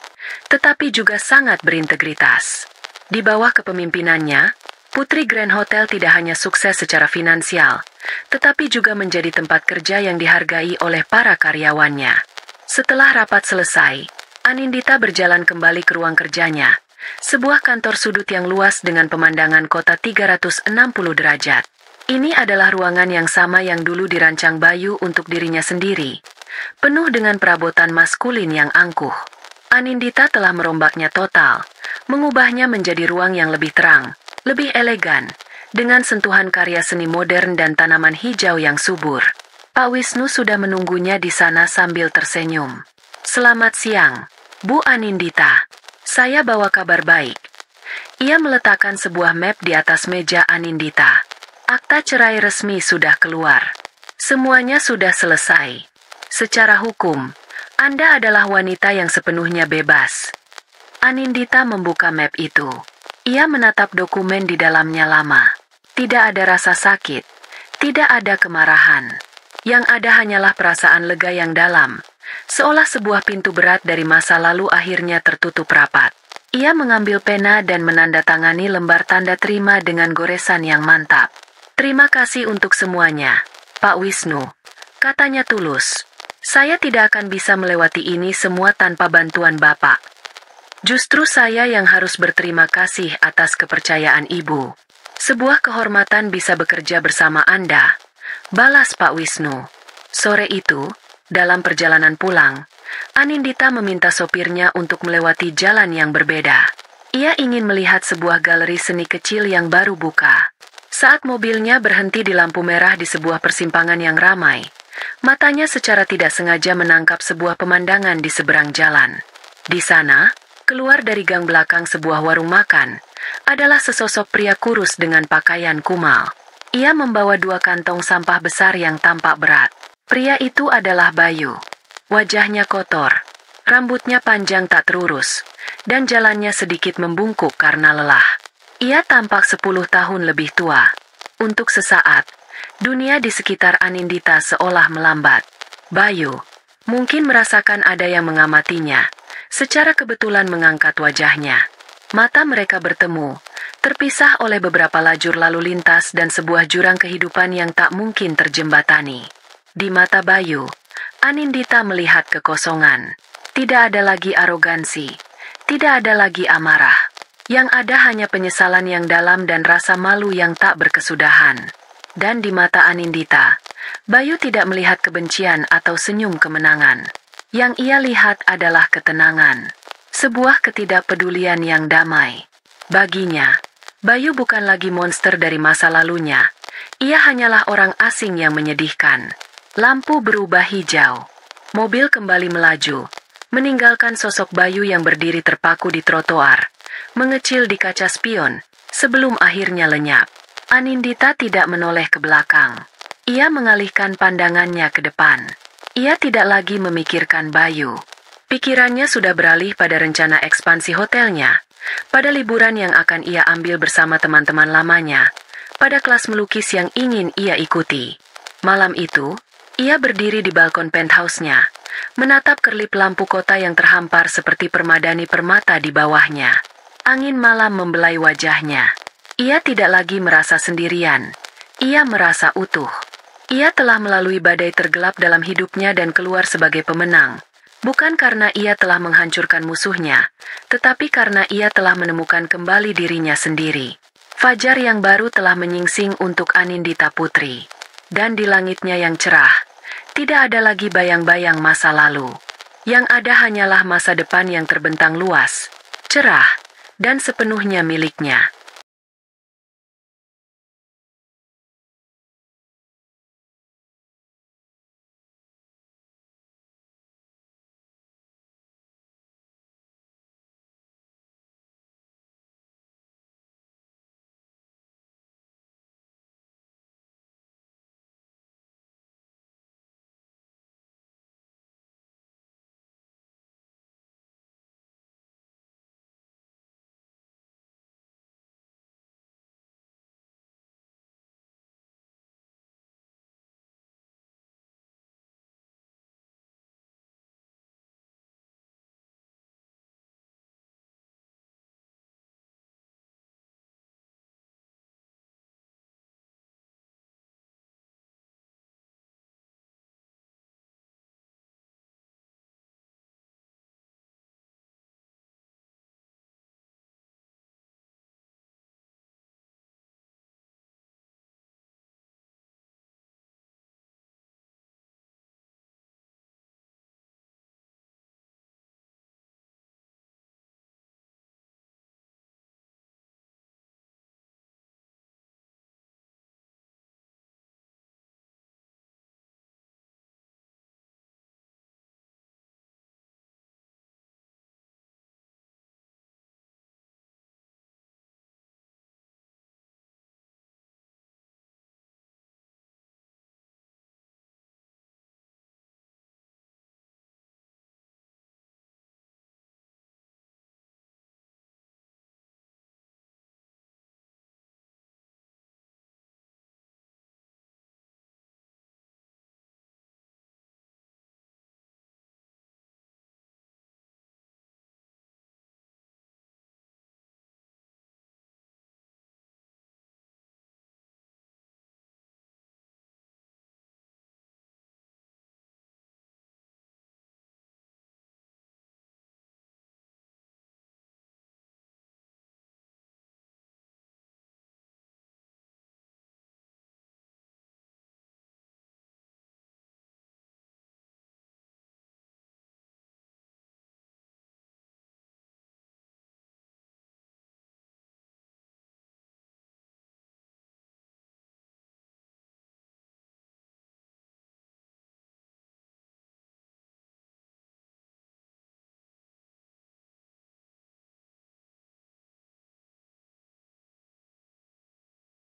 tetapi juga sangat berintegritas. Di bawah kepemimpinannya, Putri Grand Hotel tidak hanya sukses secara finansial, tetapi juga menjadi tempat kerja yang dihargai oleh para karyawannya. Setelah rapat selesai, Anindita berjalan kembali ke ruang kerjanya, sebuah kantor sudut yang luas dengan pemandangan kota 360 derajat. Ini adalah ruangan yang sama yang dulu dirancang Bayu untuk dirinya sendiri, penuh dengan perabotan maskulin yang angkuh. Anindita telah merombaknya total, mengubahnya menjadi ruang yang lebih terang, lebih elegan, dengan sentuhan karya seni modern dan tanaman hijau yang subur. Pak Wisnu sudah menunggunya di sana sambil tersenyum. Selamat siang, Bu Anindita. Saya bawa kabar baik. Ia meletakkan sebuah map di atas meja Anindita. Akta cerai resmi sudah keluar. Semuanya sudah selesai. Secara hukum, Anda adalah wanita yang sepenuhnya bebas. Anindita membuka map itu. Ia menatap dokumen di dalamnya lama. Tidak ada rasa sakit. Tidak ada kemarahan. Yang ada hanyalah perasaan lega yang dalam, seolah sebuah pintu berat dari masa lalu akhirnya tertutup rapat. Ia mengambil pena dan menandatangani lembar tanda terima dengan goresan yang mantap. Terima kasih untuk semuanya, Pak Wisnu, katanya tulus. Saya tidak akan bisa melewati ini semua tanpa bantuan Bapak. Justru saya yang harus berterima kasih atas kepercayaan Ibu. Sebuah kehormatan bisa bekerja bersama Anda, balas Pak Wisnu. Sore itu, dalam perjalanan pulang, Anindita meminta sopirnya untuk melewati jalan yang berbeda. Ia ingin melihat sebuah galeri seni kecil yang baru buka. Saat mobilnya berhenti di lampu merah di sebuah persimpangan yang ramai, matanya secara tidak sengaja menangkap sebuah pemandangan di seberang jalan. Di sana, keluar dari gang belakang sebuah warung makan, adalah sesosok pria kurus dengan pakaian kumal. Ia membawa 2 kantong sampah besar yang tampak berat. Pria itu adalah Bayu. Wajahnya kotor, rambutnya panjang tak terurus, dan jalannya sedikit membungkuk karena lelah. Ia tampak 10 tahun lebih tua. Untuk sesaat, dunia di sekitar Anindita seolah melambat. Bayu, mungkin merasakan ada yang mengamatinya, secara kebetulan mengangkat wajahnya. Mata mereka bertemu, terpisah oleh beberapa lajur lalu lintas dan sebuah jurang kehidupan yang tak mungkin terjembatani. Di mata Bayu, Anindita melihat kekosongan. Tidak ada lagi arogansi, tidak ada lagi amarah. Yang ada hanya penyesalan yang dalam dan rasa malu yang tak berkesudahan. Dan di mata Anindita, Bayu tidak melihat kebencian atau senyum kemenangan. Yang ia lihat adalah ketenangan. Sebuah ketidakpedulian yang damai. Baginya, Bayu bukan lagi monster dari masa lalunya. Ia hanyalah orang asing yang menyedihkan. Lampu berubah hijau. Mobil kembali melaju, meninggalkan sosok Bayu yang berdiri terpaku di trotoar, mengecil di kaca spion, sebelum akhirnya lenyap. Anindita tidak menoleh ke belakang. Ia mengalihkan pandangannya ke depan. Ia tidak lagi memikirkan Bayu. Pikirannya sudah beralih pada rencana ekspansi hotelnya, pada liburan yang akan ia ambil bersama teman-teman lamanya, pada kelas melukis yang ingin ia ikuti. Malam itu, ia berdiri di balkon penthouse-nya, menatap kerlip lampu kota yang terhampar seperti permadani permata di bawahnya. Angin malam membelai wajahnya. Ia tidak lagi merasa sendirian. Ia merasa utuh. Ia telah melalui badai tergelap dalam hidupnya dan keluar sebagai pemenang. Bukan karena ia telah menghancurkan musuhnya, tetapi karena ia telah menemukan kembali dirinya sendiri. Fajar yang baru telah menyingsing untuk Anindita Putri. Dan di langitnya yang cerah, tidak ada lagi bayang-bayang masa lalu. Yang ada hanyalah masa depan yang terbentang luas, cerah, dan sepenuhnya miliknya.